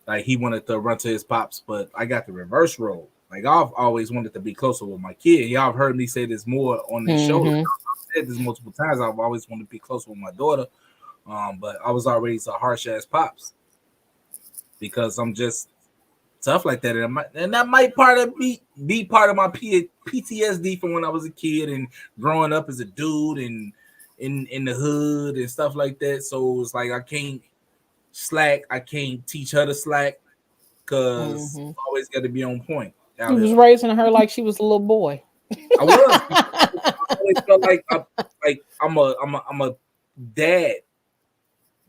like he wanted to run to his pops, but I got the reverse role. Like I've always wanted to be closer with my kid. Y'all have heard me say this more on this show. I've said this multiple times. I've always wanted to be closer with my daughter. But I was always a harsh ass pops because I'm just tough like that, and that might be part of my PTSD from when I was a kid and growing up as a dude and in the hood and stuff like that. So it's like I can't slack. I can't teach her to slack because always got to be on point. He was raising her like she was a little boy. I was. I always felt like I'm a dad,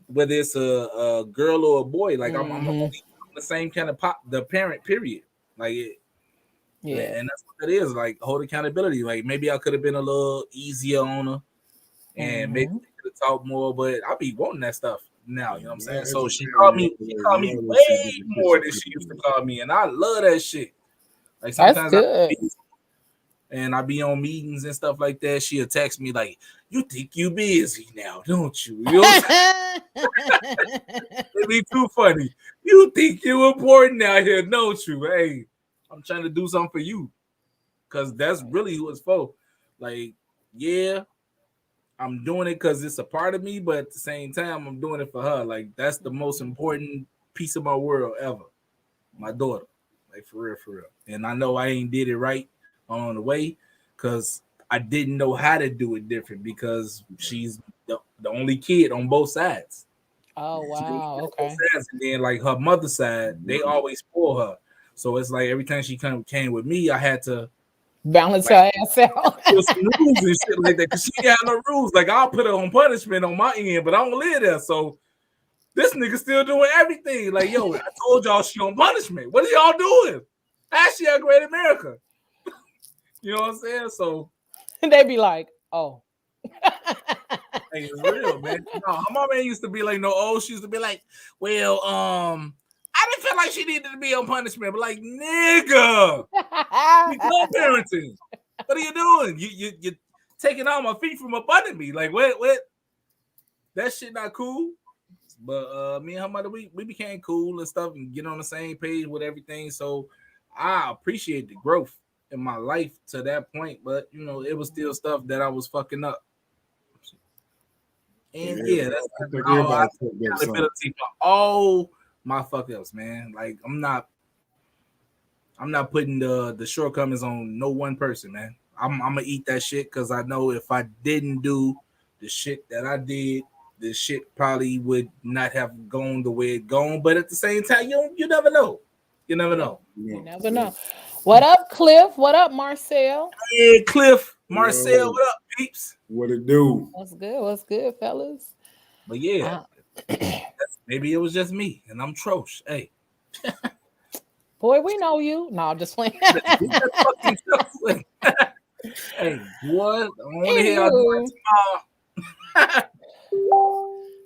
whether it's a girl or a boy. Like I'm the same kind of the parent. Period. Like it. Yeah, and that's what it is. Like hold accountability. Like maybe I could have been a little easier on her, and maybe could have talked more. But I be wanting that stuff now. You know what I'm saying? So she called me way more than she used to call me, and I love that shit. Like sometimes I be on meetings and stuff like that. She'll text me like, "You think you busy now, don't you?" You know it'd be too funny. You think you important out here, don't you? Hey, I'm trying to do something for you, cause that's really who it's for. Like, yeah, I'm doing it because it's a part of me, but at the same time, I'm doing it for her. Like, that's the most important piece of my world ever. My daughter. Like for real. And I know I ain't did it right on the way because I didn't know how to do it different because she's the only kid on both sides. Oh wow, okay. And then like her mother's side, they always spoil her. So it's like every time she came with me, I had to balance her ass out. Some rules and shit like that because she got no rules. Like I'll put her on punishment on my end, but I don't live there. So this nigga still doing everything. Like, yo, I told y'all she on punishment. What are y'all doing? Actually, a great America. You know what I'm saying? So they be like, oh. Hey, it's real, man. No, her mama used to be like, she used to be like, well, I didn't feel like she needed to be on punishment, but like, nigga, you co-parenting. What are you doing? You're taking all my feet from up under me. Like, what? That shit not cool. But me and her mother, we became cool and stuff and get on the same page with everything. So I appreciate the growth in my life to that point. But you know, it was still stuff that I was fucking up. And that's accountability for all my fuck ups, man. Like I'm not putting the shortcomings on no one person, man. I'm gonna eat that shit because I know if I didn't do the shit that I did, this shit probably would not have gone the way it gone. But at the same time, you never know. You never know. You never know. What up, Cliff? What up, Marcel? Hey, Cliff. Marcel, what up, peeps? What it do? What's good, fellas? But yeah, maybe it was just me, and I'm Trosh. Hey. Boy, we know you. No, just playing. Hey, what? I want to hear tomorrow.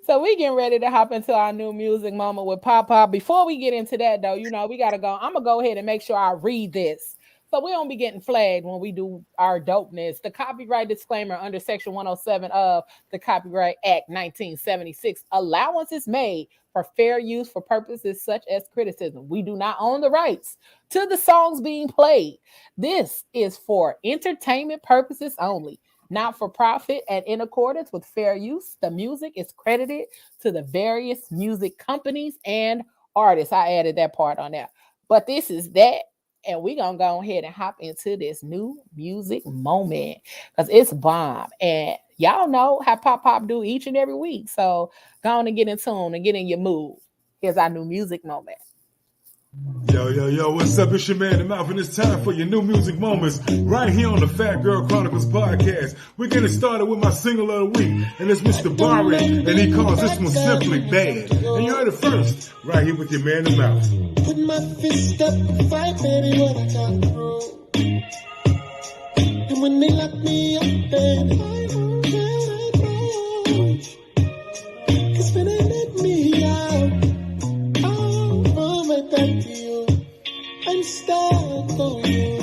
So we getting ready to hop into our new music moment with Pop. Before we get into that, though, we gotta go. I'm gonna go ahead and make sure I read this So we don't be getting flagged when we do our dopeness. The copyright disclaimer under Section 107 of the Copyright Act 1976, allowance is made for fair use for purposes such as criticism. We do not own the rights to the songs being played. This is for entertainment purposes only, not for profit, and in accordance with fair use. The music is credited to the various music companies and artists. I added that part on there. But this is that. And we're going to go ahead and hop into this new music moment because it's bomb. And y'all know how Pop do each and every week. So go on and get in tune and get in your mood. Here's our new music moment. Yo, what's up? It's your man, The Mouth, and it's time for your new music moments right here on the Fat Girl Chronicles podcast. We're getting started with my single of the week, and it's Mr. Barry, and he calls this one Simply Bad. And you heard it first, right here with your man, The Mouth. Put my fist up, fight, baby, what I got through. And when they lock me up, baby, I won't get out. 'Cause when they let me out, back to you. I'm stuck on you.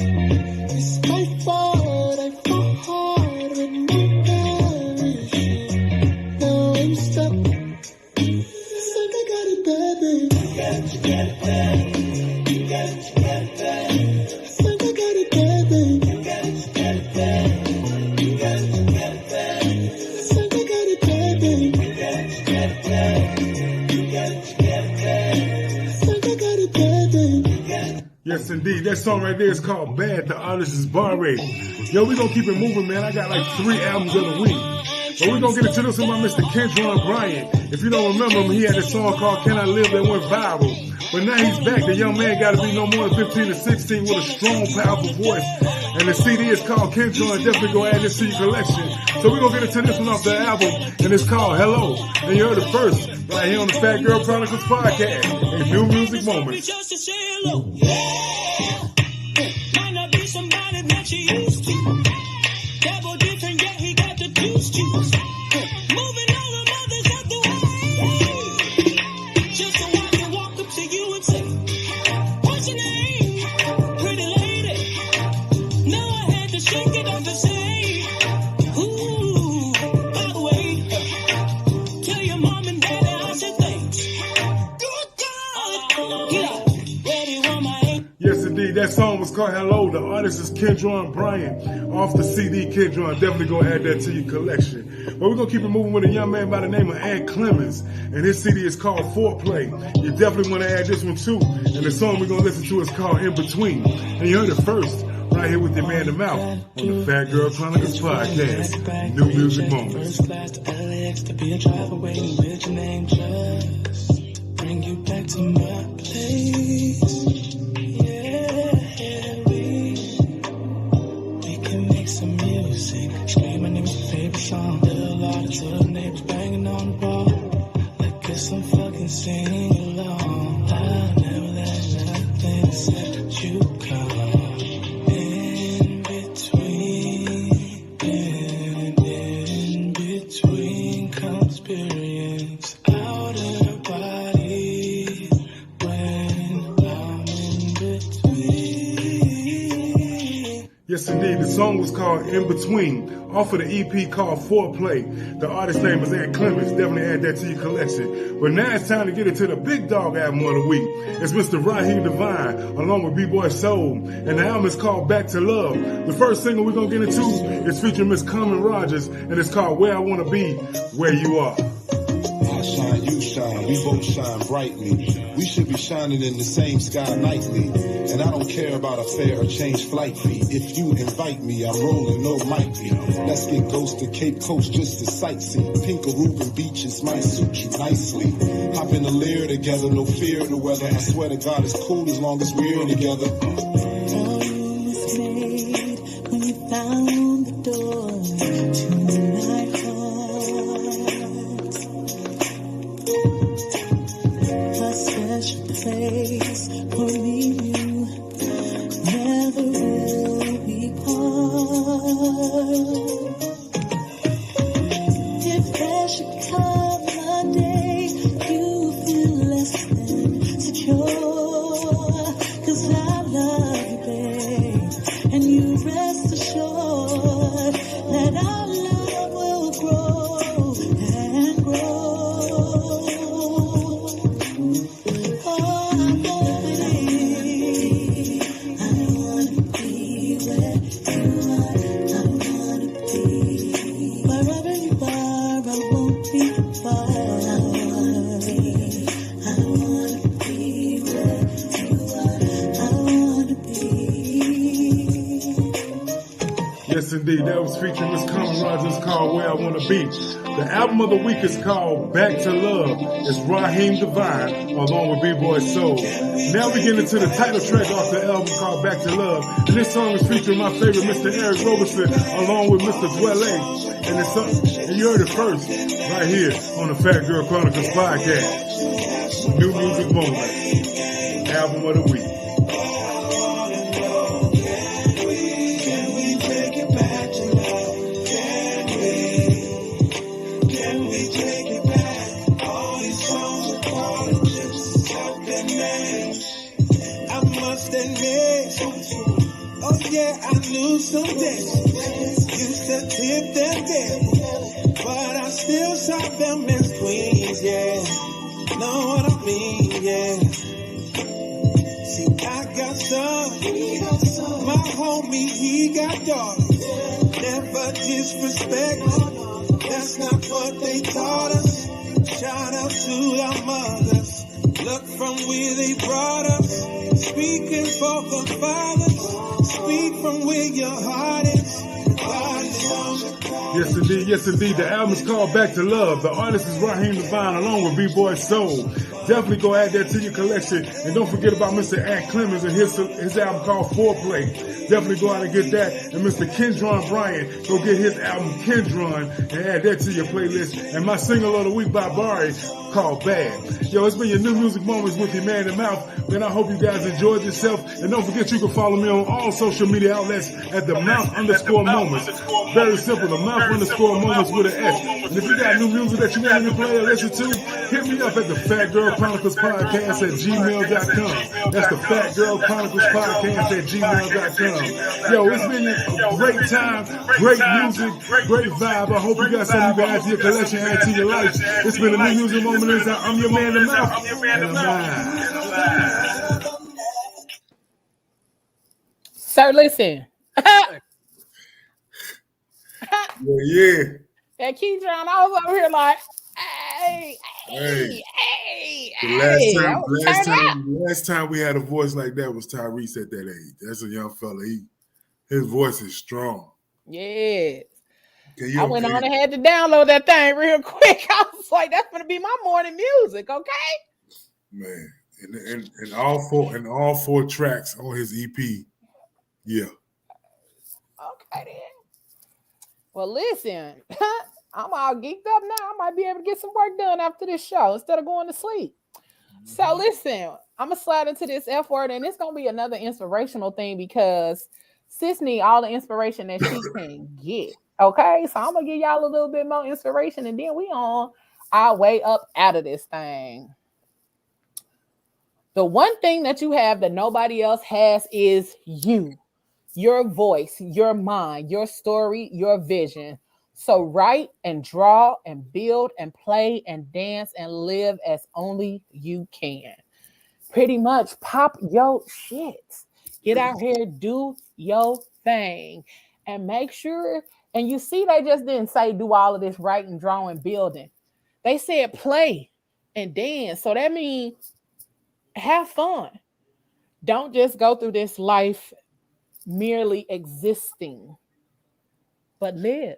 It's my fault. I fought hard with no parachute. Now I'm stuck. It's like I got it bad, baby. You got it bad. You got it bad. It's like I got it bad, baby. You got it bad. You got it bad. It's like I got it bad, baby. You got it bad. You got it bad. Yes, indeed. That song right there is called Bad. The artist is Barry. Yo, we gonna keep it moving, man. I got like 3 albums of the week. But we're gonna get into this one by Mr. Killjoy Bryant. If you don't remember him, he had a song called Can I Live that went viral. But now he's back. The young man gotta be no more than 15 or 16 with a strong, powerful voice. And the CD is called Killjoy. Definitely go add this to your collection. So we're gonna get into this one off the album, and it's called Hello. And you heard it first, right here on the Fat Girl Chronicles podcast. A new music moment. Just to say hello. Yeah. Might not be somebody that you used to. Double different, yeah, he got the juice. Moving all the mothers out the way. Just so I can walk up to you and say, what's your name? Pretty lady. Now I had to shake it off and say, ooh, by the way, tell your mom and daddy I said thanks. Yes, indeed. That song was called Hello. The artist is Killjoy Bryant off the CD Killjoy. Definitely go add that to your collection. But we're going to keep it moving with a young man by the name of Ed Clemens. And his CD is called Foreplay. You definitely want to add this one too. And the song we're going to listen to is called In Between. And you heard it first right here with your man, The Mouth, on the Fat Girl Chronicles podcast. New music moments. First class to LAX to be a driver waiting with your name just bring you back to my place. Yeah, we can make some music. Scream my name's your favorite song. Little lot of neighbors banging on the wall. I guess I'm fucking singing along. I'll never let nothing except you come. In between comes experience out of the body when I'm in between. Yes, indeed. The song was called In Between, off of the EP called Foreplay. The artist's name is Ed Clemens. Definitely add that to your collection. But now it's time to get into the big dog album of the week. It's Mr. Raheem Devine, along with B-Boy Soul. And the album is called Back to Love. The first single we're going to get into is featuring Miss Carmen Rogers, and it's called Where I Want to Be, Where You Are. I shine, you shine, we both shine brightly. We should be shining in the same sky nightly. And I don't care about a fare or change flight fee. If you invite me, I'm rolling, no might be. Let's get Ghost to Cape Coast just to sightsee. Pink Aruban beaches might suit you nicely. Hop in the lair together, no fear of the weather. I swear to God, it's cool as long as we're together. Time was made when you found the door to my heart. A special place for me, you never will be part. If there should come a day you feel less than secure, 'cause I love you, babe. wanna be where you are. I wanna be. Yes, indeed. That was featuring Miss Common Rogers called Where I Want to Be. The album of the week is called Back to Love. It's Raheem Devine along with B-Boy Soul. Now we get into the title track off the album called Back to Love. And this song is featuring my favorite Mr. Eric Roberson along with Mr. Dwelle. And it's and you heard it first right here on the Fat Girl Chronicles podcast. New Music Moment. Album of the week. Oh yeah, I knew some days used to tip them dead, but I still saw them as queens, yeah. Know what I mean, yeah. See, I got some, my homie, he got daughters. Never disrespect, that's not what they taught us. Shout out to our mothers, look from where they brought us. Speaking for the fathers, speak from where your heart is. Yes, indeed. Yes, indeed. The album is called Back to Love. The artist is Raheem Devine along with B-Boy Soul. Definitely go add that to your collection. And don't forget about Mr. Ant Clemens and his album called Foreplay. Definitely go out and get that. And Mr. Kendron Bryant, go get his album Kendron and add that to your playlist. And my single of the week by Barry called Bad. Yo, it's been your New Music Moments with your man in the mouth. Man, I hope you guys enjoyed yourself. And don't forget you can follow me on all social media outlets at the mouth_moments. Very simple, the mouth_moments with an S. And if you got new music that you want me to play or listen to, hit me up at the Fat Girl Chronicles Podcast at gmail.com. That's the Fat Girl Chronicles Podcast at gmail.com. Yo, it's been a great time, great music, great vibe. I hope you got something you can add to your collection, add to your life. It's been a New Music Moment. I'm your man in the mouth. And I'm live. Sir, listen. Yeah. That Keydron, I was over here like, hey. The last time we had a voice like that was Tyrese at that age. That's a young fella. His voice is strong. Yes. I went on and had to download that thing real quick. I was like, that's gonna be my morning music, okay? Man, and all four tracks on his EP. Yeah. Okay then. Well, listen, I'm all geeked up now. I might be able to get some work done after this show instead of going to sleep. So listen, I'm gonna slide into this F word, and it's gonna be another inspirational thing because sis need all the inspiration that she can get. Okay, so I'm gonna give y'all a little bit more inspiration, and then we on our way up out of this thing. The one thing that you have that nobody else has is you, your voice, your mind, your story, your vision. So write and draw and build and play and dance and live as only you can. Pretty much pop your shit. Get out here, do your thing, and make sure. And you see, they just didn't say do all of this writing, drawing, building. They said play and dance. So that means have fun. Don't just go through this life merely existing, but live.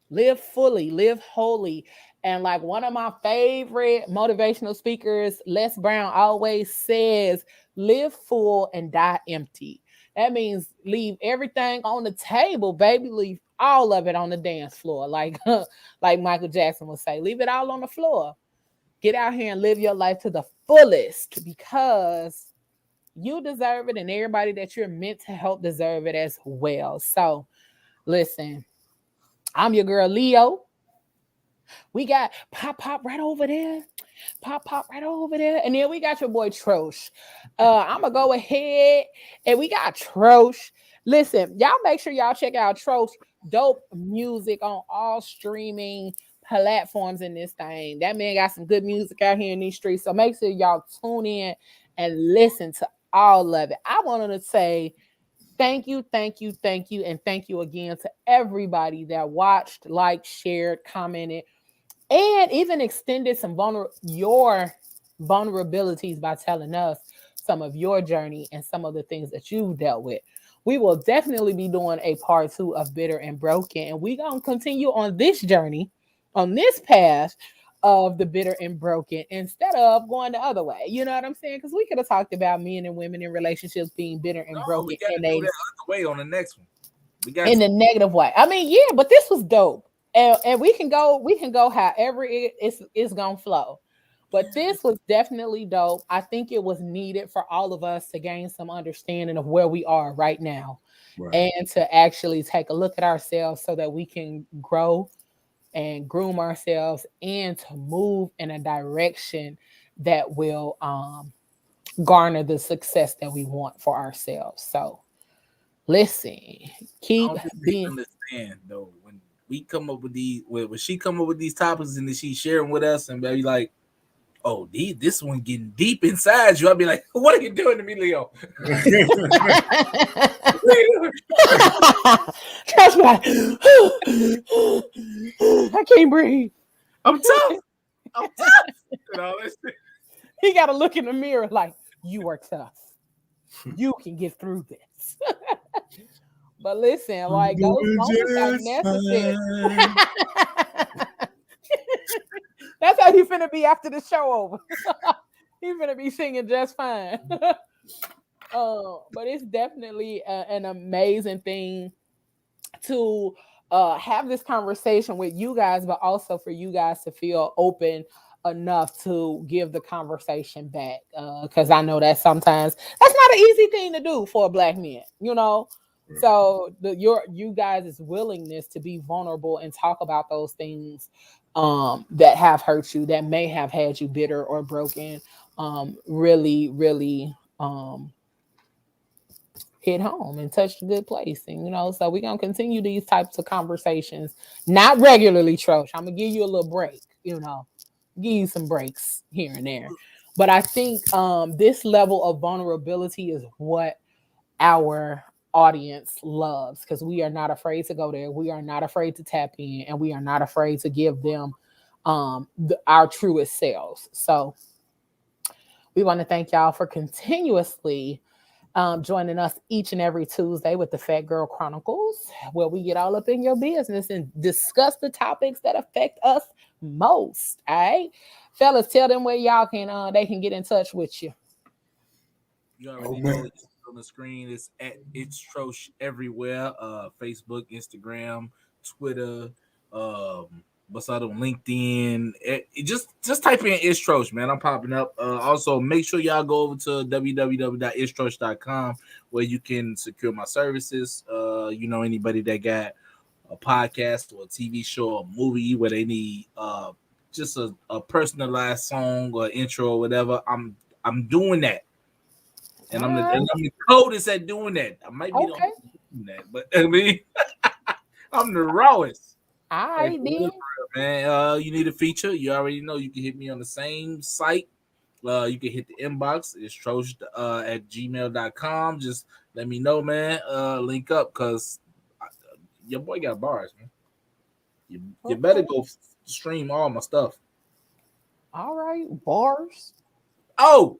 Live fully, live wholly. And like one of my favorite motivational speakers, Les Brown, always says, live full and die empty. That means leave everything on the table, baby. Leave all of it on the dance floor. Like Michael Jackson would say, leave it all on the floor. Get out here and live your life to the fullest because you deserve it and everybody that you're meant to help deserve it as well. So listen, I'm your girl, Leo. We got Pop right over there. Pop right over there. And then we got your boy Trosh. I'm going to go ahead and we got Trosh. Listen, y'all make sure y'all check out Trosh. Dope music on all streaming platforms in this thing. That man got some good music out here in these streets. So make sure y'all tune in and listen to all of it. I wanted to say thank you, and thank you again to everybody that watched, liked, shared, commented, and even extended some your vulnerabilities by telling us some of your journey and some of the things that you've dealt with. We will definitely be doing a part 2 of Bitter and Broken, and we're going to continue on this journey, on this path of the bitter and broken instead of going the other way. You know what I'm saying? Because we could have talked about men and women in relationships being bitter and No, we broken got to in do a that other way on the next one. We got in to. a negative way. I mean, yeah, but this was dope. And we can go however it's gonna flow. But this was definitely dope. I think it was needed for all of us to gain some understanding of where we are right now Right. and to actually take a look at ourselves so that we can grow and groom ourselves and to move in a direction that will garner the success that we want for ourselves. So listen, I keep don't think they being understand though when we come up with these when she come up with these topics and then she sharing with us and be like, oh, this one getting deep inside you. I'll be like, what are you doing to me, Leo? trust me. I can't breathe. I'm tough. I'm tough. You know, He got to look in the mirror like, you are tough. You can get through this. But listen, like those Doing moments are just necessary. fine. That's how he finna be after the show over. He finna be singing just fine. But it's definitely an amazing thing to have this conversation with you guys, but also for you guys to feel open enough to give the conversation back. Because I know that sometimes that's not an easy thing to do for a black man, you know. So you guys' willingness to be vulnerable and talk about those things that have hurt you, that may have had you bitter or broken, really, really hit home and touched a good place. And so we're gonna continue these types of conversations, not regularly, Trosh. I'm gonna give you a little break, give you some breaks here and there. But I think this level of vulnerability is what our audience loves because we are not afraid to go there. We are not afraid to tap in, and we are not afraid to give them our truest selves. So we want to thank y'all for continuously joining us each and every Tuesday with the Fat Girl Chronicles, where we get all up in your business and discuss the topics that affect us most. All right, fellas, tell them where y'all can they can get in touch with you. you already know it's on the screen. It's at It's Trosh everywhere. Facebook, Instagram, Twitter, what's out on LinkedIn. Just type in It's Trosh, man. I'm popping up. Also, make sure y'all go over to www.itstrosh.com where you can secure my services. Anybody that got a podcast or a TV show or movie where they need just a personalized song or intro or whatever, I'm doing that. And I'm the coldest at doing that. I might be the only doing that, but I mean, I'm the rawest. All right, then. Man, you need a feature. You already know you can hit me on the same site. You can hit the inbox. It's trosh at gmail.com. Just let me know, man. Link up because your boy got bars, man. You better go stream all my stuff. All right, bars. Oh,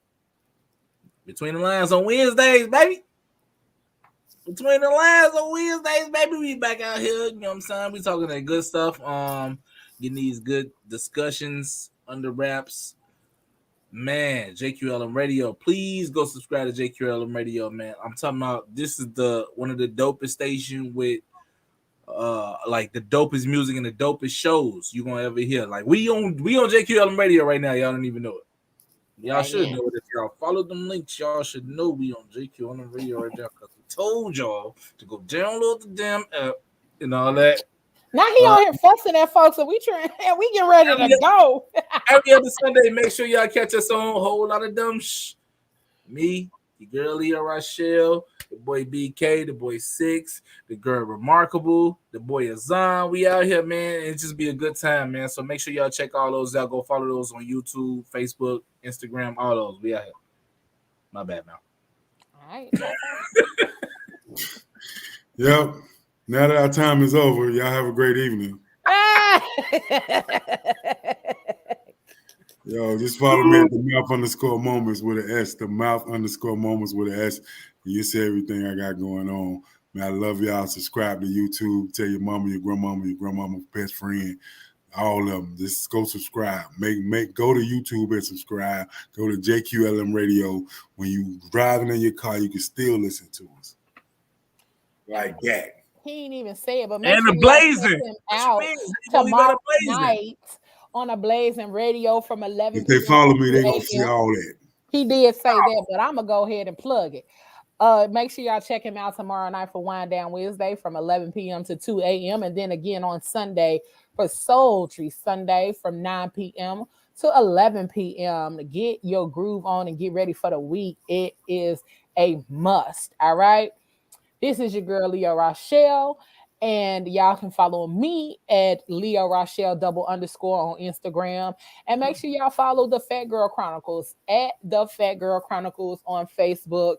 Between the Lines on Wednesdays, baby. Between the Lines on Wednesdays, baby. We back out here. You know what I'm saying? We talking that good stuff. Getting these good discussions under wraps. Man, JQLM Radio. Please go subscribe to JQLM Radio, man. I'm talking about this is one of the dopest stations with like the dopest music and the dopest shows you gonna ever hear. Like we on JQLM Radio right now. Y'all don't even know it. Y'all should know it. If y'all follow them links, y'all should know we on JQLM Radio right now because we told y'all to go download the damn app and all that. Now he on here fussing at folks, so we get ready to go. Every other Sunday, make sure y'all catch us on a whole lot of dumb Me, the girl Leah Rochelle, the boy BK, the boy Six, the girl Remarkable, the boy Azan. We out here, man. It just be a good time, man. So make sure y'all check all those out. Go follow those on YouTube, Facebook, Instagram, all those. We out here. My bad, man. All right. Yep. Now that our time is over, y'all have a great evening. Yo, just follow me at the mouth_moments with an S. The mouth_moments with an S. And you see everything I got going on. Man, I love y'all. Subscribe to YouTube. Tell your mama, your grandmama's best friend. All of them. Just go subscribe. Go to YouTube and subscribe. Go to JQLM Radio. When you driving in your car, you can still listen to us. Like that. He ain't even say it, but make And sure the y'all check blazing. him out tomorrow night on a Blazing Radio from 11 If they follow me, they gonna see a.m. all that. He did say that, but I'm gonna go ahead and plug it. Make sure y'all check him out tomorrow night for Wind Down Wednesday from 11 p.m. to 2 a.m. and then again on Sunday for Soul Tree Sunday from 9 p.m. to 11 p.m. to get your groove on and get ready for the week. It is a must. All right. This is your girl Leo Rochelle, and y'all can follow me at Leo Rochelle __ on Instagram, and make sure y'all follow the Fat Girl Chronicles at the Fat Girl Chronicles on Facebook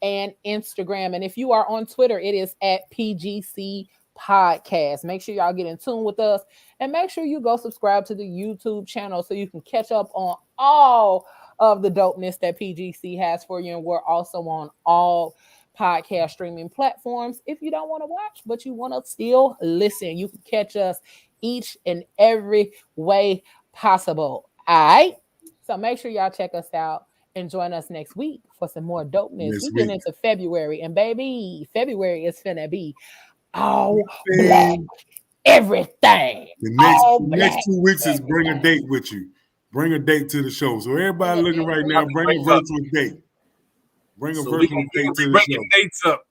and Instagram. And if you are on Twitter, it is at PGC Podcast. Make sure y'all get in tune with us, and make sure you go subscribe to the YouTube channel so you can catch up on all of the dopeness that PGC has for you. And we're also on all podcast streaming platforms. If you don't want to watch, but you want to still listen, you can catch us each and every way possible. All right. So make sure y'all check us out and join us next week for some more dopeness. We get into February, and baby, February is finna be all black everything. The next 2 weeks is bring a date with you. Bring a date to the show. So everybody looking right now, bring a virtual date. Bring a virtual date to the show. Dates up.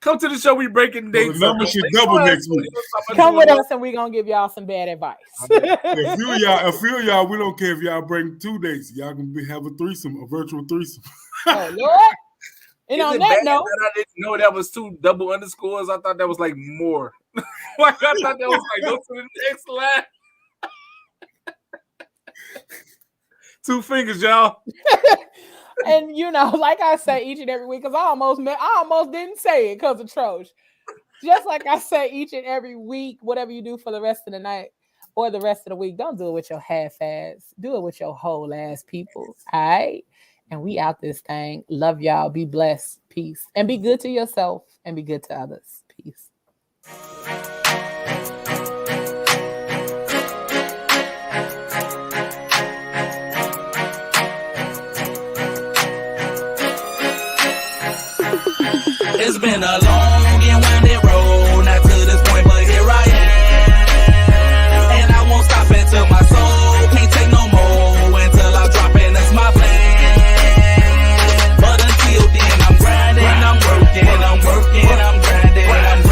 come to the show. We breaking dates. The number should double next week. Come with us, and we're gonna give y'all some bad advice. A few of y'all, we don't care if y'all bring 2 dates. Y'all can have a threesome, a virtual threesome. Oh Lord! And on that note, I didn't know that was 2 double underscores. I thought that was like more. Like I thought that was like go to the next line. 2 fingers, y'all. And you know, like I say each and every week, because I almost didn't say it because of Trosh. Just like I say each and every week, whatever you do for the rest of the night or the rest of the week, don't do it with your half-ass. Do it with your whole ass, people. All right? And we out this thing. Love y'all. Be blessed. Peace. And be good to yourself and be good to others. Peace. It's been a long and winding road, not to this point, but here I am. And I won't stop until my soul can't take no more, until I drop in, that's my plan. But until then, I'm grinding, I'm working, I'm grinding, I'm grinding, I'm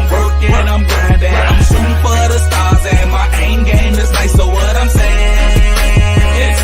working, I'm grinding. I'm shooting for the stars and my aim game is nice, so what I'm saying, it's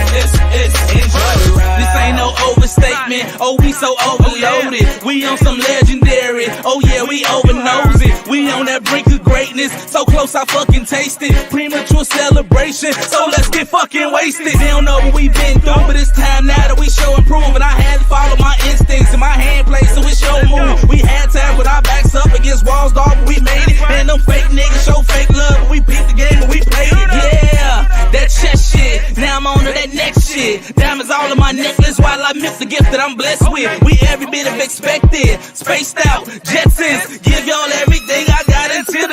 enjoy the ride. This ain't no overstatement, oh we so overloaded. We on some legendary, oh yeah, we overnose it. We on that brink of greatness, so close I fucking taste it. Premature celebration, so let's get fucking wasted. They don't know what we been through, but it's time now that we show and prove. And I had to follow my instincts and my hand play, so it's your move. We had time with our backs up against walls, dog, but we made it. And them fake niggas show fake love, but we beat the game and we played it. Yeah, that chest shit, now I'm on to that next shit. Diamonds all in my necklace while I miss the gift that I'm blessed with. We every bit of expected, spaced out, Jetsons, give y'all